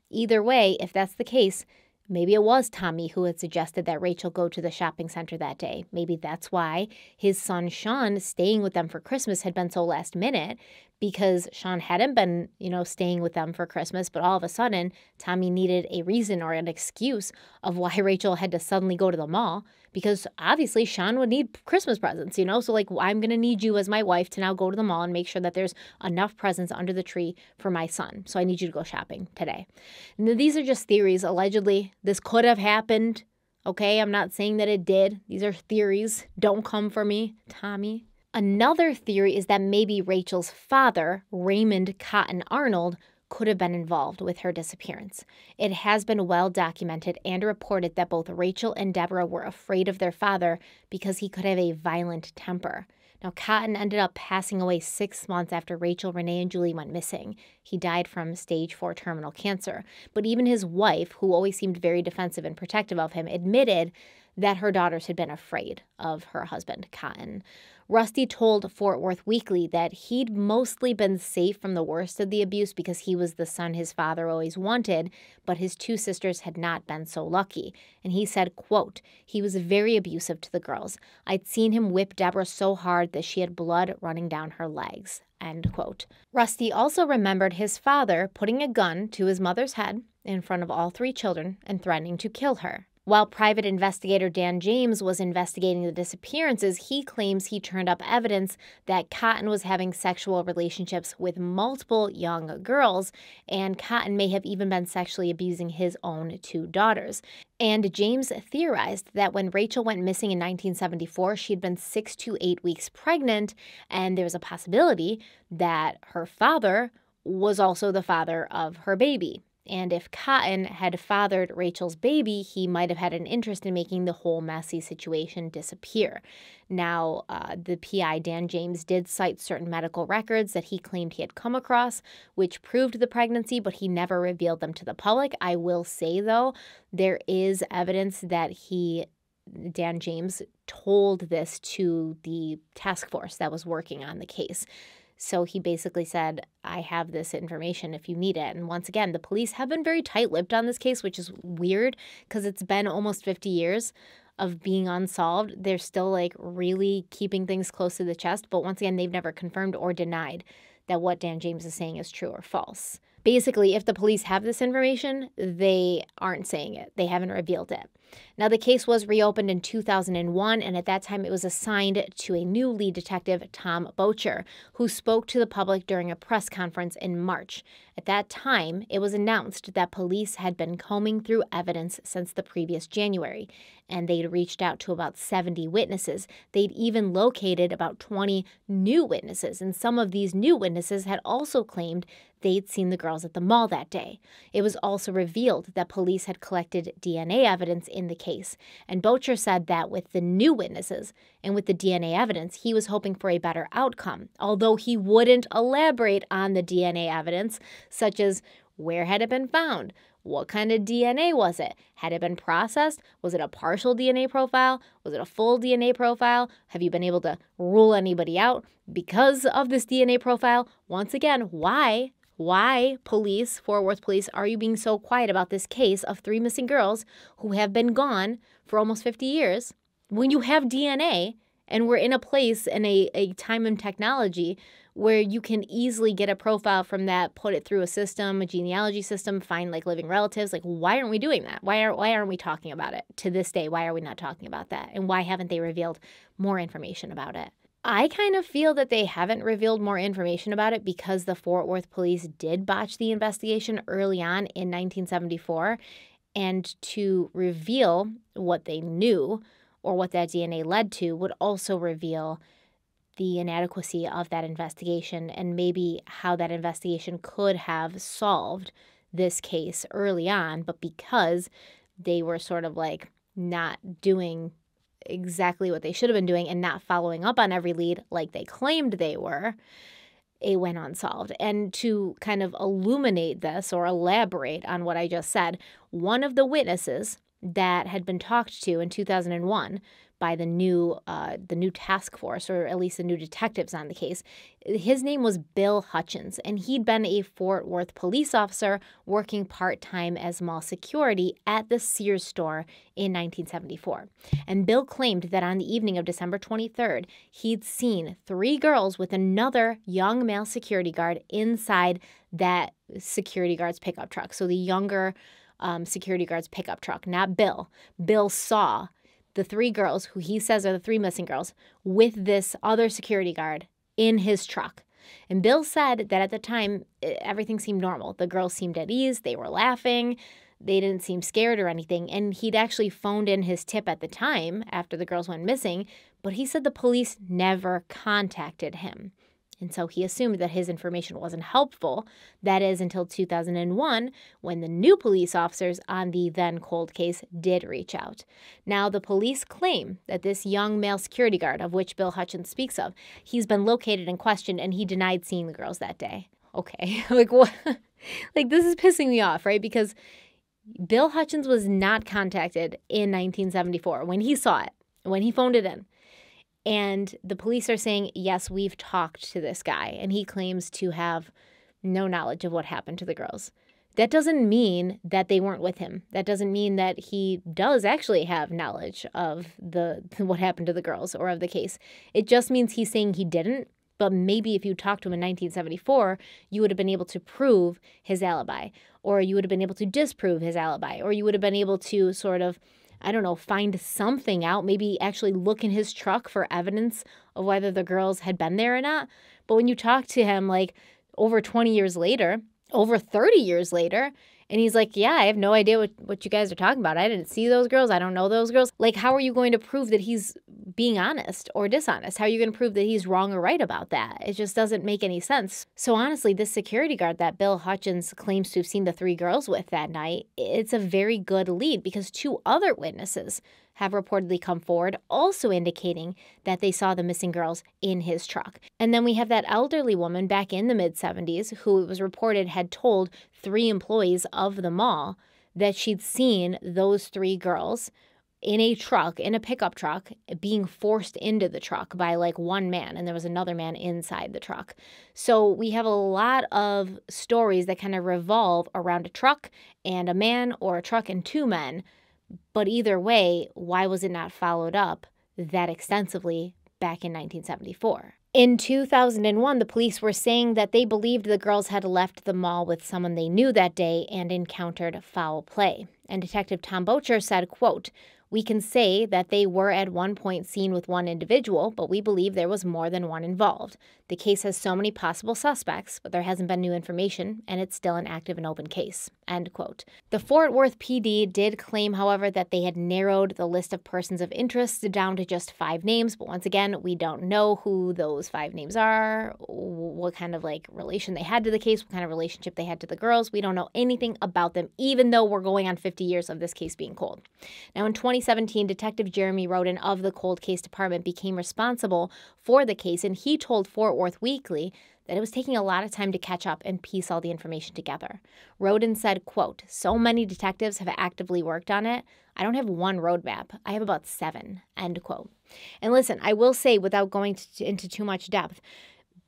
Either way, if that's the case, maybe it was Tommy who had suggested that Rachel go to the shopping center that day. Maybe that's why his son Sean staying with them for Christmas had been so last minute, because Sean hadn't been, staying with them for Christmas, but all of a sudden Tommy needed a reason or an excuse of why Rachel had to suddenly go to the mall, because obviously Sean would need Christmas presents, so like, I'm going to need you as my wife to now go to the mall and make sure that there's enough presents under the tree for my son. So I need you to go shopping today. Now, these are just theories. Allegedly, this could have happened. Okay, I'm not saying that it did. These are theories. Don't come for me, Tommy. Another theory is that maybe Rachel's father, Raymond Cotton Arnold, could have been involved with her disappearance. It has been well documented and reported that both Rachel and Deborah were afraid of their father because he could have a violent temper. Now, Cotton ended up passing away 6 months after Rachel, Renee, and Julie went missing. He died from stage 4 terminal cancer. But even his wife, who always seemed very defensive and protective of him, admitted that her daughters had been afraid of her husband, Cotton. Rusty told Fort Worth Weekly that he'd mostly been safe from the worst of the abuse because he was the son his father always wanted, but his 2 sisters had not been so lucky. And he said, quote, "He was very abusive to the girls. I'd seen him whip Deborah so hard that she had blood running down her legs," end quote. Rusty also remembered his father putting a gun to his mother's head in front of all 3 children and threatening to kill her. While private investigator Dan James was investigating the disappearances, he claims he turned up evidence that Cotton was having sexual relationships with multiple young girls, and Cotton may have even been sexually abusing his own 2 daughters. And James theorized that when Rachel went missing in 1974, she'd been 6 to 8 weeks pregnant, and there was a possibility that her father was also the father of her baby. And if Cotton had fathered Rachel's baby, he might have had an interest in making the whole messy situation disappear. Now, the PI, Dan James, did cite certain medical records that he claimed he had come across, which proved the pregnancy, but he never revealed them to the public. I will say, though, there is evidence that Dan James, told this to the task force that was working on the case. So he basically said, I have this information if you need it. And once again, the police have been very tight-lipped on this case, which is weird because it's been almost 50 years of being unsolved. They're still like really keeping things close to the chest. But once again, they've never confirmed or denied that what Dan James is saying is true or false. Basically, if the police have this information, they aren't saying it. They haven't revealed it. Now, the case was reopened in 2001, and at that time it was assigned to a new lead detective, Tom Bocher, who spoke to the public during a press conference in March. At that time, it was announced that police had been combing through evidence since the previous January, and they'd reached out to about 70 witnesses. They'd even located about 20 new witnesses, and some of these new witnesses had also claimed they'd seen the girls at the mall that day. It was also revealed that police had collected DNA evidence in the case, and Bocher said that with the new witnesses and with the DNA evidence, he was hoping for a better outcome, although he wouldn't elaborate on the DNA evidence, such as where had it been found, what kind of DNA was it, had it been processed, was it a partial DNA profile, was it a full DNA profile, have you been able to rule anybody out because of this DNA profile? Once again, why police, Fort Worth police, are you being so quiet about this case of 3 missing girls who have been gone for almost 50 years? when you have DNA and we're in a place and a time and technology where you can easily get a profile from that, put it through a system, a genealogy system, find like living relatives. Like, why aren't we doing that? Why aren't we talking about it to this day? Why are we not talking about that? And why haven't they revealed more information about it? I kind of feel that they haven't revealed more information about it because the Fort Worth police did botch the investigation early on in 1974. And to reveal what they knew or what that DNA led to would also reveal the inadequacy of that investigation and maybe how that investigation could have solved this case early on. But because they were sort of like not doing exactly what they should have been doing and not following up on every lead like they claimed they were, it went unsolved. And to kind of illuminate this or elaborate on what I just said, one of the witnesses that had been talked to in 2001 by the new task force, or at least the new detectives on the case, his name was Bill Hutchins, and he'd been a Fort Worth police officer working part-time as mall security at the Sears store in 1974. And Bill claimed that on the evening of December 23rd, he'd seen 3 girls with another young male security guard inside that security guard's pickup truck. So the younger security guard's pickup truck, not Bill. Bill saw the 3 girls, who he says are the 3 missing girls, with this other security guard in his truck. And Bill said that at the time, everything seemed normal. The girls seemed at ease. They were laughing. They didn't seem scared or anything. And he'd actually phoned in his tip at the time after the girls went missing, but he said the police never contacted him. And so he assumed that his information wasn't helpful. That is until 2001, when the new police officers on the then cold case did reach out. Now, the police claim that this young male security guard, of which Bill Hutchins speaks of, he's been located and questioned, and he denied seeing the girls that day. Okay, like what? Like, this is pissing me off, right? Because Bill Hutchins was not contacted in 1974 when he saw it, when he phoned it in. And the police are saying, yes, we've talked to this guy, and he claims to have no knowledge of what happened to the girls. That doesn't mean that they weren't with him. That doesn't mean that he does actually have knowledge of what happened to the girls or of the case. It just means he's saying he didn't, but maybe if you talked to him in 1974, you would have been able to prove his alibi, or you would have been able to disprove his alibi, or you would have been able to sort of, I don't know, find something out, maybe actually look in his truck for evidence of whether the girls had been there or not. But when you talk to him like over 20 years later, over 30 years later, and he's like, yeah, I have no idea what you guys are talking about. I didn't see those girls. I don't know those girls. Like, how are you going to prove that he's being honest or dishonest? How are you going to prove that he's wrong or right about that? It just doesn't make any sense. So honestly, this security guard that Bill Hutchins claims to have seen the 3 girls with that night, it's a very good lead because 2 other witnesses have reportedly come forward, also indicating that they saw the missing girls in his truck. And then we have that elderly woman back in the mid-70s who it was reported had told 3 employees of the mall that she'd seen those 3 girls in a truck, in a pickup truck, being forced into the truck by like one man, and there was another man inside the truck. So we have a lot of stories that kind of revolve around a truck and a man, or a truck and 2 men. But either way, why was it not followed up that extensively back in 1974? In 2001, the police were saying that they believed the girls had left the mall with someone they knew that day and encountered foul play. And Detective Tom Bocher said, quote, "We can say that they were at one point seen with one individual, but we believe there was more than one involved. The case has so many possible suspects, but there hasn't been new information, and it's still an active and open case." End quote. The Fort Worth PD did claim, however, that they had narrowed the list of persons of interest down to just 5 names, but once again, we don't know who those 5 names are, what kind of like relation they had to the case, what kind of relationship they had to the girls. We don't know anything about them, even though we're going on 50 years of this case being cold. Now, in 2017, Detective Jeremy Roden of the Cold Case Department became responsible for the case, and he told Fort Worth Weekly that it was taking a lot of time to catch up and piece all the information together. Roden said, quote, "So many detectives have actively worked on it. I don't have one roadmap. I have about 7, end quote. And listen, I will say, without going into too much depth,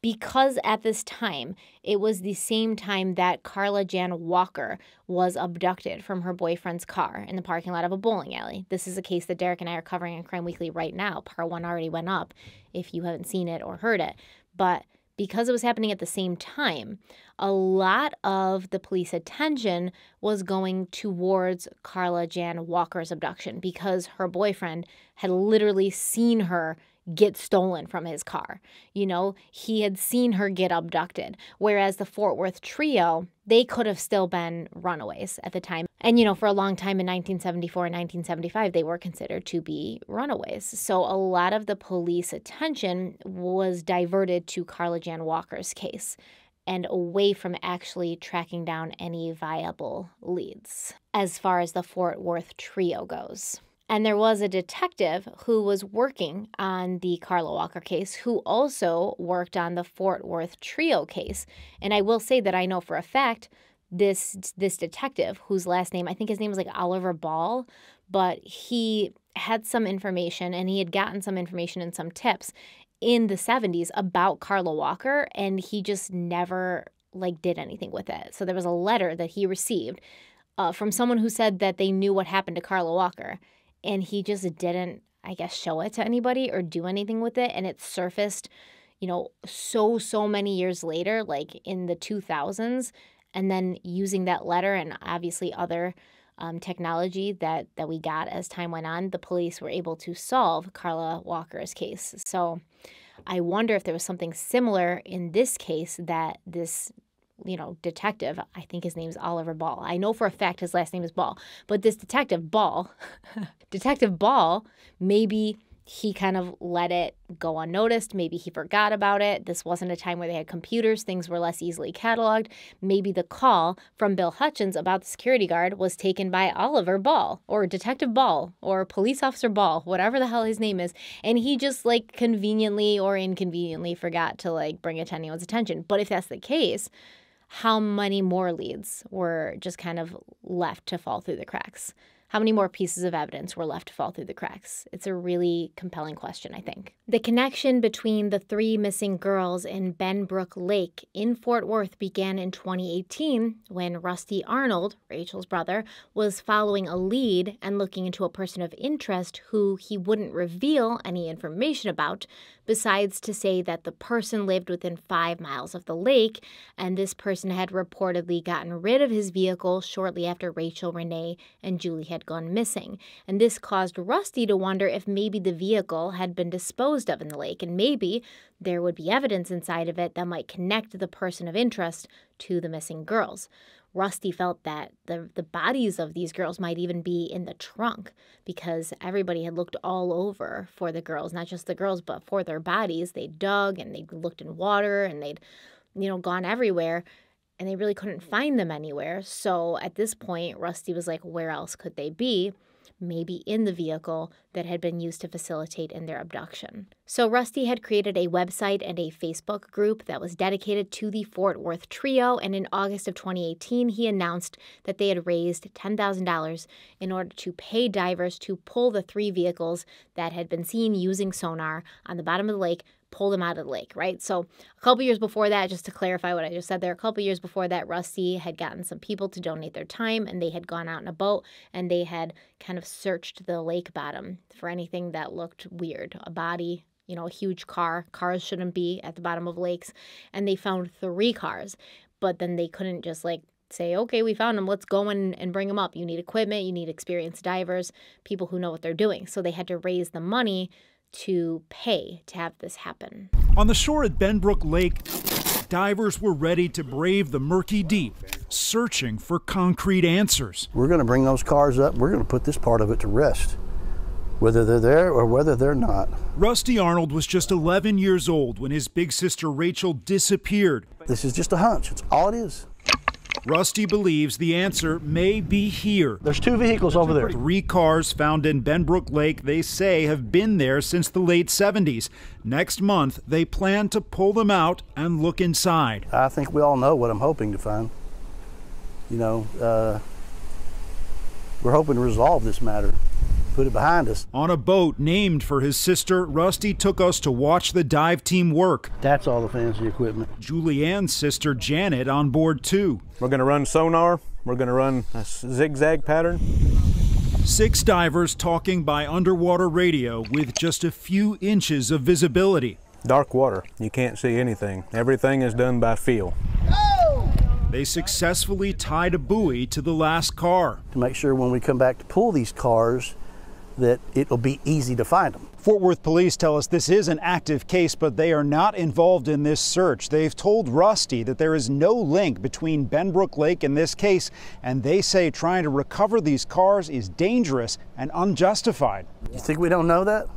because at this time, it was the same time that Carla Jan Walker was abducted from her boyfriend's car in the parking lot of a bowling alley. This is a case that Derek and I are covering in Crime Weekly right now. Part 1 already went up if you haven't seen it or heard it. But because it was happening at the same time, a lot of the police attention was going towards Carla Jan Walker's abduction because her boyfriend had literally seen her get stolen from his car. You know, he had seen her get abducted, whereas the Fort Worth trio, they could have still been runaways at the time. And, you know, for a long time in 1974 and 1975, they were considered to be runaways. So a lot of the police attention was diverted to Carla Jan Walker's case and away from actually tracking down any viable leads as far as the Fort Worth trio goes. And there was a detective who was working on the Carla Walker case who also worked on the Fort Worth trio case. And I will say that I know for a fact this detective, whose last name, I think his name was like Oliver Ball, but he had some information and he had gotten some information and some tips in the 70s about Carla Walker, and he just never did anything with it. So there was a letter that he received from someone who said that they knew what happened to Carla Walker. And he just didn't, I guess, show it to anybody or do anything with it. And it surfaced, you know, so many years later, like in the 2000s. And then using that letter and obviously other technology that we got as time went on, the police were able to solve Carla Walker's case. So I wonder if there was something similar in this case that this detective, I think his name is Oliver Ball. I know for a fact his last name is Ball. But this Detective Ball, maybe he kind of let it go unnoticed. Maybe he forgot about it. This wasn't a time where they had computers. Things were less easily cataloged. Maybe the call from Bill Hutchins about the security guard was taken by Oliver Ball or Detective Ball or Police Officer Ball, whatever the hell his name is. And he just conveniently or inconveniently forgot to bring it to anyone's attention. But if that's the case, how many more leads were just kind of left to fall through the cracks? How many more pieces of evidence were left to fall through the cracks? It's a really compelling question, I think. The connection between the 3 missing girls in Benbrook Lake in Fort Worth began in 2018 when Rusty Arnold, Rachel's brother, was following a lead and looking into a person of interest who he wouldn't reveal any information about, besides to say that the person lived within 5 miles of the lake, and this person had reportedly gotten rid of his vehicle shortly after Rachel, Renee, and Julie had gone missing. And this caused Rusty to wonder if maybe the vehicle had been disposed of in the lake, and maybe there would be evidence inside of it that might connect the person of interest to the missing girls. Rusty felt that the bodies of these girls might even be in the trunk because everybody had looked all over for the girls, not just the girls, but for their bodies. They dug and they looked in water and they'd, gone everywhere, and they really couldn't find them anywhere. So at this point, Rusty was like, where else could they be? Maybe in the vehicle that had been used to facilitate in their abduction. So Rusty had created a website and a Facebook group that was dedicated to the Fort Worth trio, and in August of 2018, he announced that they had raised $10,000 in order to pay divers to pull the 3 vehicles that had been seen using sonar on the bottom of the lake, pull them out of the lake, right? So a couple years before that, just to clarify what I just said there, a couple years before that, Rusty had gotten some people to donate their time, and they had gone out in a boat, and they had kind of searched the lake bottom for anything that looked weird, a body, a huge car. Cars shouldn't be at the bottom of lakes, and they found 3 cars, but then they couldn't just say, okay, we found them, let's go and bring them up. You need equipment, you need experienced divers, people who know what they're doing. So they had to raise the money to pay to have this happen. On the shore at Benbrook Lake, divers were ready to brave the murky deep, searching for concrete answers. We're going to bring those cars up. We're going to put this part of it to rest, whether they're there or whether they're not. Rusty Arnold was just 11 years old when his big sister Rachel disappeared. This is just a hunch. It's all it is. Rusty believes the answer may be here. There's 2 vehicles over there. 3 cars found in Benbrook Lake, they say, have been there since the late 70s. Next month, they plan to pull them out and look inside. I think we all know what I'm hoping to find. We're hoping to resolve this matter. put it behind us. On a boat named for his sister, Rusty took us to watch the dive team work. That's all the fancy equipment. Julianne's sister, Janet, on board too. We're going to run sonar. We're going to run a zigzag pattern. 6 divers talking by underwater radio with just a few inches of visibility. Dark water. You can't see anything. Everything is done by feel. They successfully tied a buoy to the last car. To make sure when we come back to pull these cars that it'll be easy to find them. Fort Worth police tell us this is an active case, but they are not involved in this search. They've told Rusty that there is no link between Benbrook Lake and this case, and they say trying to recover these cars is dangerous and unjustified. You think we don't know that?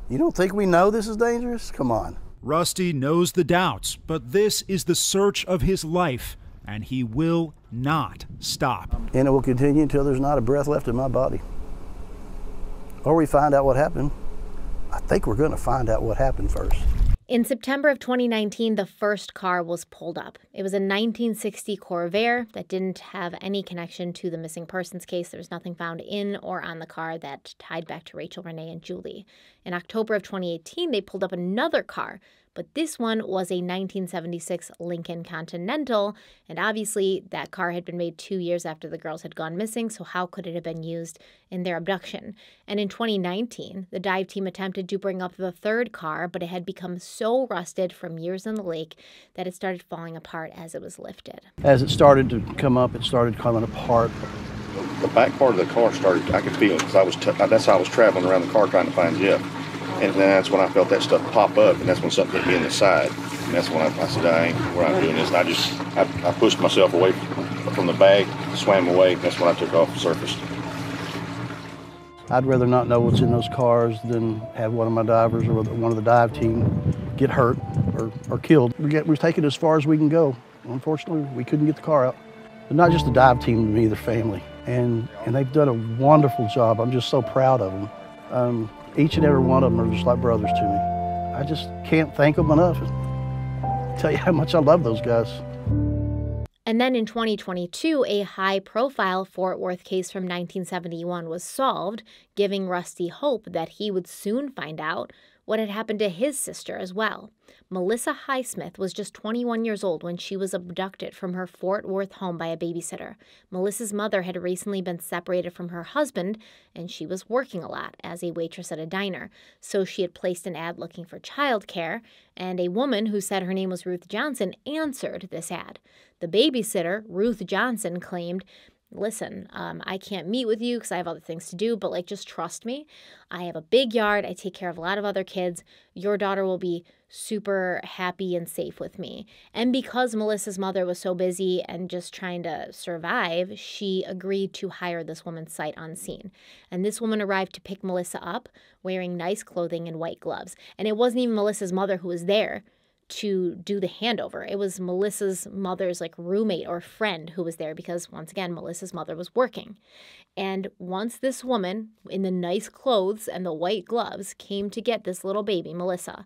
You don't think we know this is dangerous? Come on. Rusty knows the doubts, but this is the search of his life, and he will not stop. And it will continue until there's not a breath left in my body. Or we find out what happened. I think we're going to find out what happened first. In September of 2019, the first car was pulled up. It was a 1960 Corvair that didn't have any connection to the missing persons case. There was nothing found in or on the car that tied back to Rachel, Renee, and Julie. In October of 2018, they pulled up another car, but this one was a 1976 Lincoln Continental, and obviously that car had been made 2 years after the girls had gone missing, so how could it have been used in their abduction? And in 2019, the dive team attempted to bring up the third car, but it had become so rusted from years in the lake that it started falling apart as it was lifted. As it started to come up, it started coming apart. The back part of the car started, I could feel it, because that's how I was traveling around the car trying to find Jeff. And then that's when I felt that stuff pop up, and that's when something hit me in the side. And that's when I said, we're not doing this. And I pushed myself away from the bag, swam away. That's when I took off the surface. I'd rather not know what's in those cars than have one of my divers or one of the dive team get hurt or killed. We've taken it as far as we can go. Unfortunately, we couldn't get the car out. But not just the dive team, to me, their family. And they've done a wonderful job. I'm just so proud of them. Each and every one of them are just like brothers to me. I just can't thank them enough. Tell you how much I love those guys. And then in 2022, a high-profile Fort Worth case from 1971 was solved, giving Rusty hope that he would soon find out what had happened to his sister as well. Melissa Highsmith was just 21 years old when she was abducted from her Fort Worth home by a babysitter. Melissa's mother had recently been separated from her husband, and she was working a lot as a waitress at a diner. So she had placed an ad looking for childcare, and a woman who said her name was Ruth Johnson answered this ad. The babysitter, Ruth Johnson, claimed, listen, I can't meet with you because I have other things to do, but just trust me. I have a big yard. I take care of a lot of other kids. Your daughter will be super happy and safe with me. And because Melissa's mother was so busy and just trying to survive, she agreed to hire this woman sight unseen. And this woman arrived to pick Melissa up wearing nice clothing and white gloves. And it wasn't even Melissa's mother who was there to do the handover. It was Melissa's mother's roommate or friend who was there because, once again, Melissa's mother was working. And once this woman in the nice clothes and the white gloves came to get this little baby, Melissa,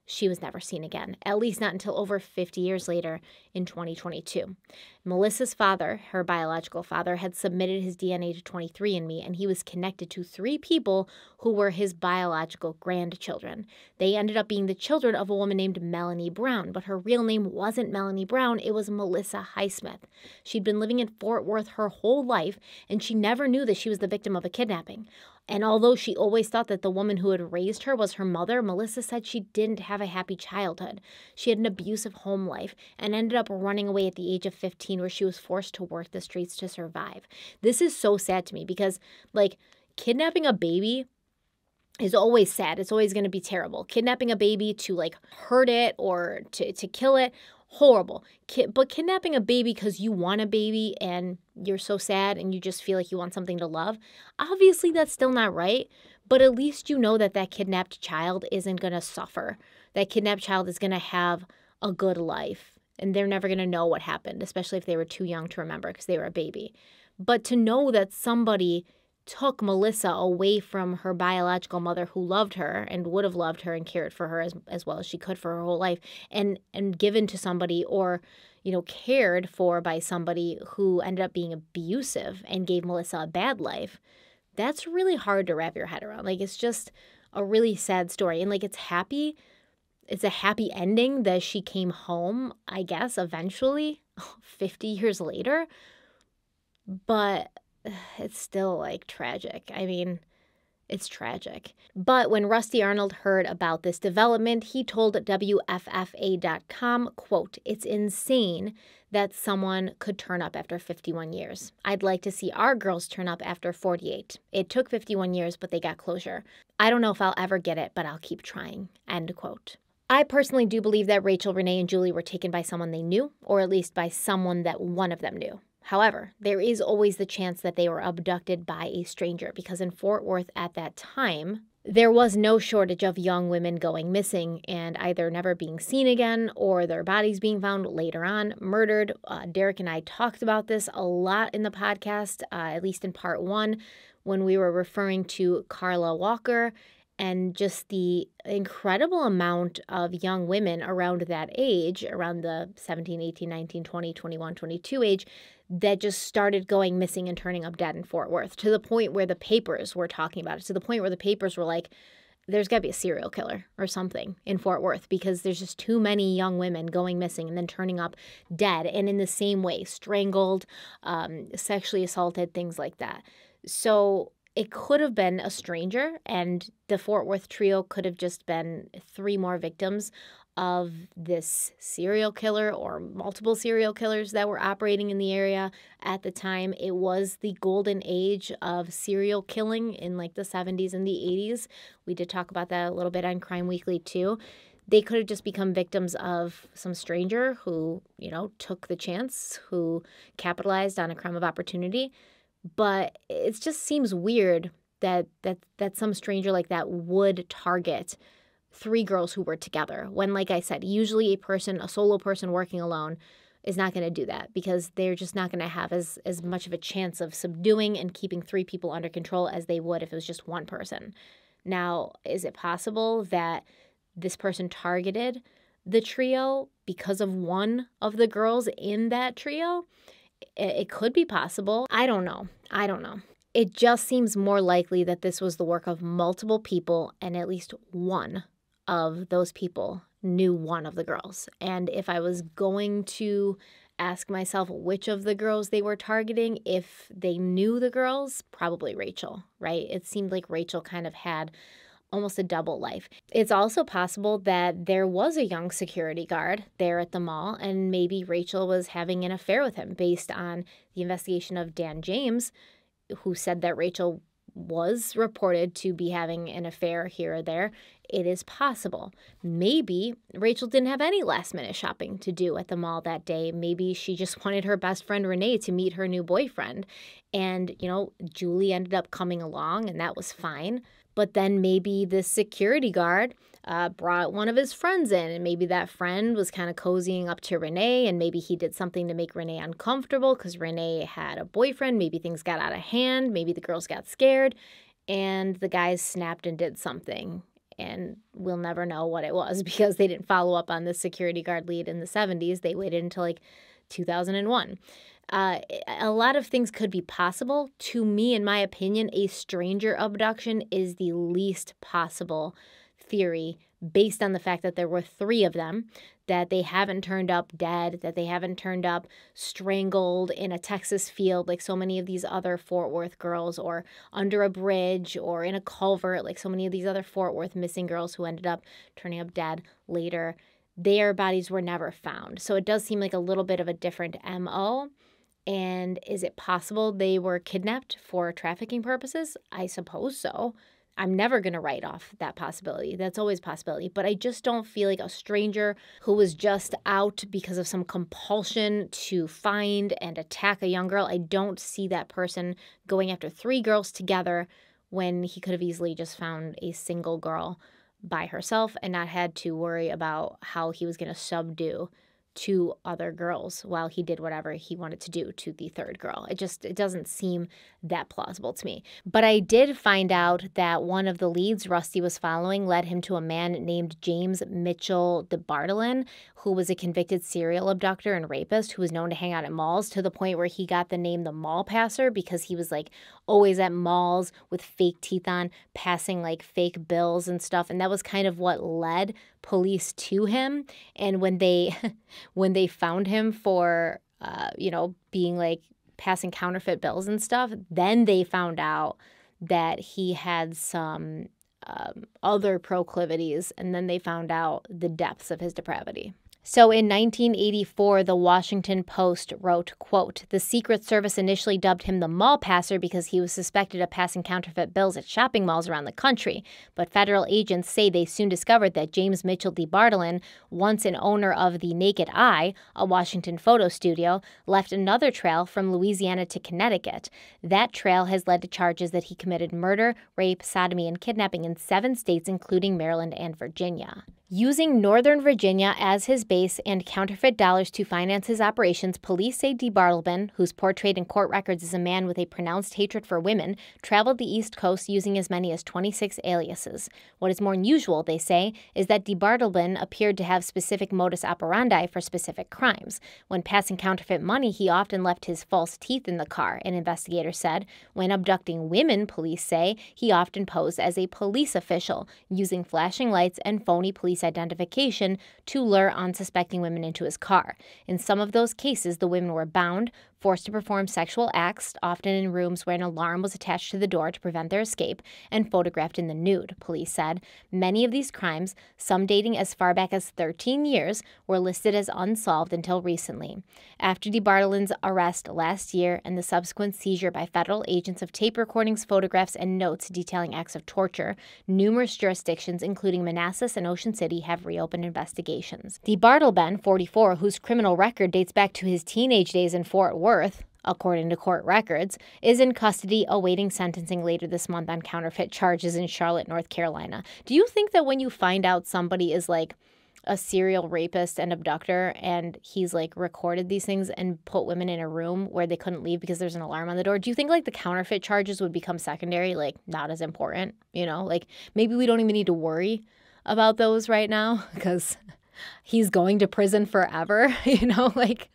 she was never seen again, at least not until over 50 years later in 2022. Melissa's father, her biological father, had submitted his DNA to 23andMe, and he was connected to 3 people who were his biological grandchildren. They ended up being the children of a woman named Melanie Brown, but her real name wasn't Melanie Brown, it was Melissa Highsmith. She'd been living in Fort Worth her whole life, and she never knew that she was the victim of a kidnapping. And although she always thought that the woman who had raised her was her mother, Melissa said she didn't have a happy childhood. She had an abusive home life and ended up running away at the age of 15 where she was forced to work the streets to survive. This is so sad to me because, kidnapping a baby is always sad. It's always going to be terrible. Kidnapping a baby to, hurt it or to kill it, horrible. But kidnapping a baby because you want a baby and you're so sad and you just feel like you want something to love, obviously that's still not right, but at least you know that that kidnapped child isn't going to suffer. That kidnapped child is going to have a good life, and they're never going to know what happened, especially if they were too young to remember because they were a baby. But to know that somebody took Melissa away from her biological mother who loved her and would have loved her and cared for her as well as she could for her whole life and given to somebody or, cared for by somebody who ended up being abusive and gave Melissa a bad life, That's really hard to wrap your head around. Like, it's just a really sad story. And like, it's a happy ending that she came home, I guess, eventually, 50 years later. But it's still like tragic. I mean, it's tragic. But when Rusty Arnold heard about this development, he told WFFA.com, quote, "It's insane that someone could turn up after 51 years. I'd like to see our girls turn up after 48. It took 51 years, but they got closure. I don't know if I'll ever get it, but I'll keep trying," end quote. I personally do believe that Rachel, Renee, and Julie were taken by someone they knew, or at least by someone that one of them knew. However, there is always the chance that they were abducted by a stranger, because in Fort Worth at that time, there was no shortage of young women going missing and either never being seen again or their bodies being found later on, murdered. Derek and I talked about this a lot in the podcast, at least in part 1, when we were referring to Carla Walker and just the incredible amount of young women around that age, around the 17, 18, 19, 20, 21, 22 age, that just started going missing and turning up dead in Fort Worth, to the point where the papers were talking about it, to the point where the papers were like, there's got to be a serial killer or something in Fort Worth, because there's just too many young women going missing and then turning up dead, and in the same way, strangled, sexually assaulted, things like that. So it could have been a stranger, and the Fort Worth trio could have just been 3 more victims of this serial killer or multiple serial killers that were operating in the area at the time. It was the golden age of serial killing in like the 70s and the 80s. We did talk about that a little bit on Crime Weekly too. They could have just become victims of some stranger who, took the chance, who capitalized on a crime of opportunity. But it just seems weird that some stranger like that would target 3 girls who were together, when, like I said, usually a solo person working alone is not going to do that, because they're just not going to have as much of a chance of subduing and keeping 3 people under control as they would if it was just one person. Now, is it possible that this person targeted the trio because of one of the girls in that trio? It could be possible. I don't know. It just seems more likely that this was the work of multiple people, and at least one of those people knew one of the girls. And if I was going to ask myself which of the girls they were targeting, if they knew the girls, probably Rachel, right? It seemed like Rachel kind of had almost a double life. It's also possible that there was a young security guard there at the mall, and maybe Rachel was having an affair with him, based on the investigation of Dan James, who said that Rachel was reported to be having an affair here or there. It is possible. Maybe Rachel didn't have any last-minute shopping to do at the mall that day. Maybe she just wanted her best friend Renee to meet her new boyfriend. And, Julie ended up coming along, and that was fine. But then maybe the security guard brought one of his friends in, and maybe that friend was kind of cozying up to Renee, and maybe he did something to make Renee uncomfortable because Renee had a boyfriend. Maybe things got out of hand. Maybe the girls got scared, and the guys snapped and did something. And we'll never know what it was, because they didn't follow up on the security guard lead in the 70s. They waited until like 2001. A lot of things could be possible. To me, in my opinion, a stranger abduction is the least possible theory, based on the fact that there were 3 of them, that they haven't turned up dead, that they haven't turned up strangled in a Texas field like so many of these other Fort Worth girls, or under a bridge, or in a culvert like so many of these other Fort Worth missing girls who ended up turning up dead later. Their bodies were never found. So it does seem like a little bit of a different MO. And is it possible they were kidnapped for trafficking purposes? I suppose so. I'm never going to write off that possibility. That's always a possibility. But I just don't feel like a stranger who was just out because of some compulsion to find and attack a young girl. I don't see that person going after 3 girls together when he could have easily just found a single girl by herself and not had to worry about how he was going to subdue 2 other girls while he did whatever he wanted to do to the 3rd girl. It doesn't seem that plausible to me. But I did find out that one of the leads Rusty was following led him to a man named James Mitchell DeBartolin, who was a convicted serial abductor and rapist who was known to hang out at malls, to the point where he got the name the Mall Passer, because he was like always at malls with fake teeth on, passing like fake bills and stuff. And that was kind of what led police to him. And when they when they found him for, being like passing counterfeit bills and stuff, then they found out that he had some other proclivities, and then they found out the depths of his depravity. So in 1984, the Washington Post wrote, quote, "The Secret Service initially dubbed him the mall passer because he was suspected of passing counterfeit bills at shopping malls around the country. But federal agents say they soon discovered that James Mitchell DeBartolin, once an owner of the Naked Eye, a Washington photo studio, left another trail from Louisiana to Connecticut. That trail has led to charges that he committed murder, rape, sodomy, and kidnapping in 7 states, including Maryland and Virginia." Using Northern Virginia as his base and counterfeit dollars to finance his operations, police say DeBartolin, who's portrayed in court records as a man with a pronounced hatred for women, traveled the East Coast using as many as 26 aliases. What is more unusual, they say, is that DeBartolin appeared to have specific modus operandi for specific crimes. When passing counterfeit money, he often left his false teeth in the car, an investigator said. When abducting women, police say, he often posed as a police official, using flashing lights and phony police identification to lure unsuspecting women into his car. In some of those cases, the women were bound, forced to perform sexual acts, often in rooms where an alarm was attached to the door to prevent their escape, and photographed in the nude, police said. Many of these crimes, some dating as far back as 13 years, were listed as unsolved until recently. After DeBartolin's arrest last year and the subsequent seizure by federal agents of tape recordings, photographs, and notes detailing acts of torture, numerous jurisdictions, including Manassas and Ocean City, have reopened investigations. DeBartolin, 44, whose criminal record dates back to his teenage days in Fort Worth, according to court records, is in custody awaiting sentencing later this month on counterfeit charges in Charlotte, North Carolina. Do you think that when you find out somebody is like a serial rapist and abductor and he's like recorded these things and put women in a room where they couldn't leave because there's an alarm on the door, do you think like the counterfeit charges would become secondary, like not as important? Like maybe we don't even need to worry about those right now because he's going to prison forever, like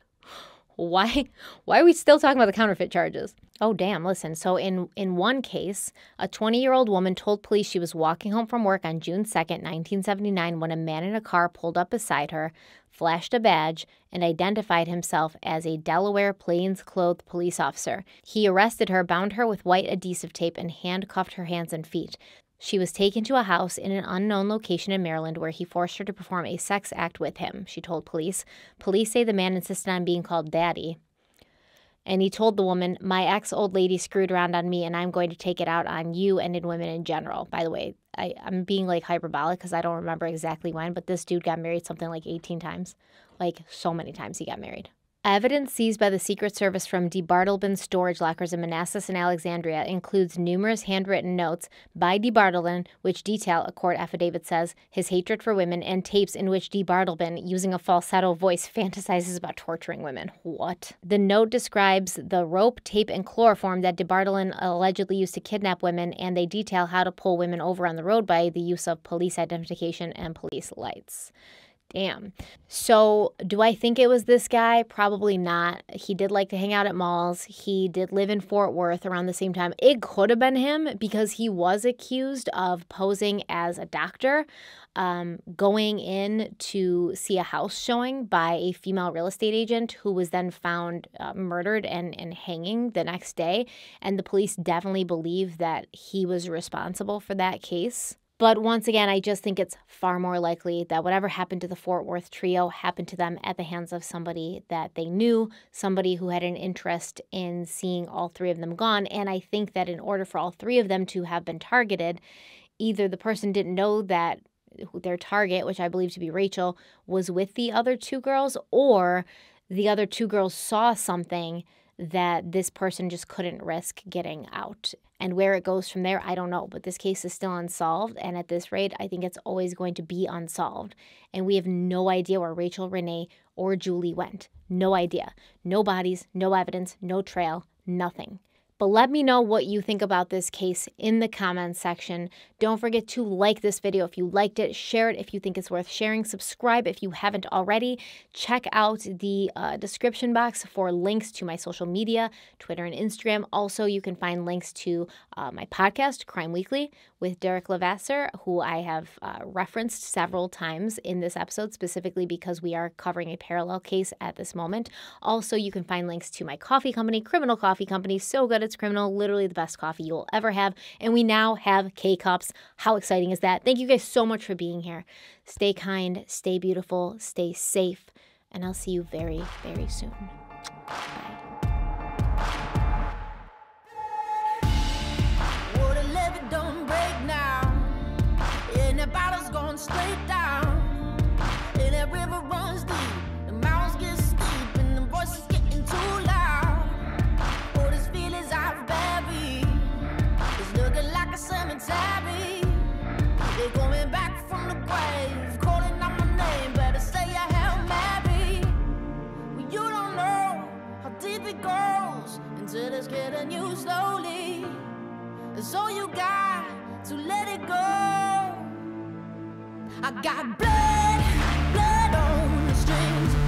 why are we still talking about the counterfeit charges? Oh, damn, listen. So in one case, a 20-year-old woman told police she was walking home from work on June 2nd, 1979, when a man in a car pulled up beside her, flashed a badge, and identified himself as a Delaware plainclothes police officer. He arrested her, bound her with white adhesive tape, and handcuffed her hands and feet. She was taken to a house in an unknown location in Maryland where he forced her to perform a sex act with him, she told police. Police say the man insisted on being called Daddy. And he told the woman, "My ex-old lady screwed around on me, and I'm going to take it out on you and in women in general." By the way, I'm being like hyperbolic because I don't remember exactly when, but this dude got married something like 18 times. Like so many times he got married. Evidence seized by the Secret Service from DeBartolin's storage lockers in Manassas and Alexandria includes numerous handwritten notes by DeBartolin, which detail, a court affidavit says, his hatred for women, and tapes in which DeBartolin, using a falsetto voice, fantasizes about torturing women. What? The note describes the rope, tape, and chloroform that DeBartolin allegedly used to kidnap women, and they detail how to pull women over on the road by the use of police identification and police lights. Damn. So do I think it was this guy? Probably not. He did like to hang out at malls. He did live in Fort Worth around the same time. It could have been him because he was accused of posing as a doctor, going in to see a house showing by a female real estate agent who was then found murdered and hanging the next day. And the police definitely believe that he was responsible for that case. But once again, I just think it's far more likely that whatever happened to the Fort Worth trio happened to them at the hands of somebody that they knew, somebody who had an interest in seeing all 3 of them gone. And I think that in order for all 3 of them to have been targeted, either the person didn't know that their target, which I believe to be Rachel, was with the other 2 girls, or the other 2 girls saw something that this person just couldn't risk getting out. And where it goes from there, I don't know. But this case is still unsolved. And at this rate, I think it's always going to be unsolved. And we have no idea where Rachel, Renee, or Julie went. No idea. No bodies, no evidence, no trail, nothing. But let me know what you think about this case in the comments section. Don't forget to like this video if you liked it, share it if you think it's worth sharing, subscribe if you haven't already. Check out the description box for links to my social media, Twitter and Instagram. Also, you can find links to my podcast, Crime Weekly, with Derek Levasseur, who I have referenced several times in this episode, specifically because we are covering a parallel case at this moment. Also, you can find links to my coffee company, Criminal Coffee Company. So good, it's criminal, literally the best coffee you will ever have. And we now have K-Cups. How exciting is that? Thank you guys so much for being here. Stay kind, stay beautiful, stay safe, and I'll see you very, very soon. Bye. Bottle's going straight down, and that river runs deep, the mountains get steep, and the voices getting too loud. All these feelings I've buried, it's looking like a cemetery. They're coming back from the grave, calling out my name, better say I Hail Mary. Well, you don't know how deep it goes until it's getting you slowly. So you got to let it go. I got blood on the strings.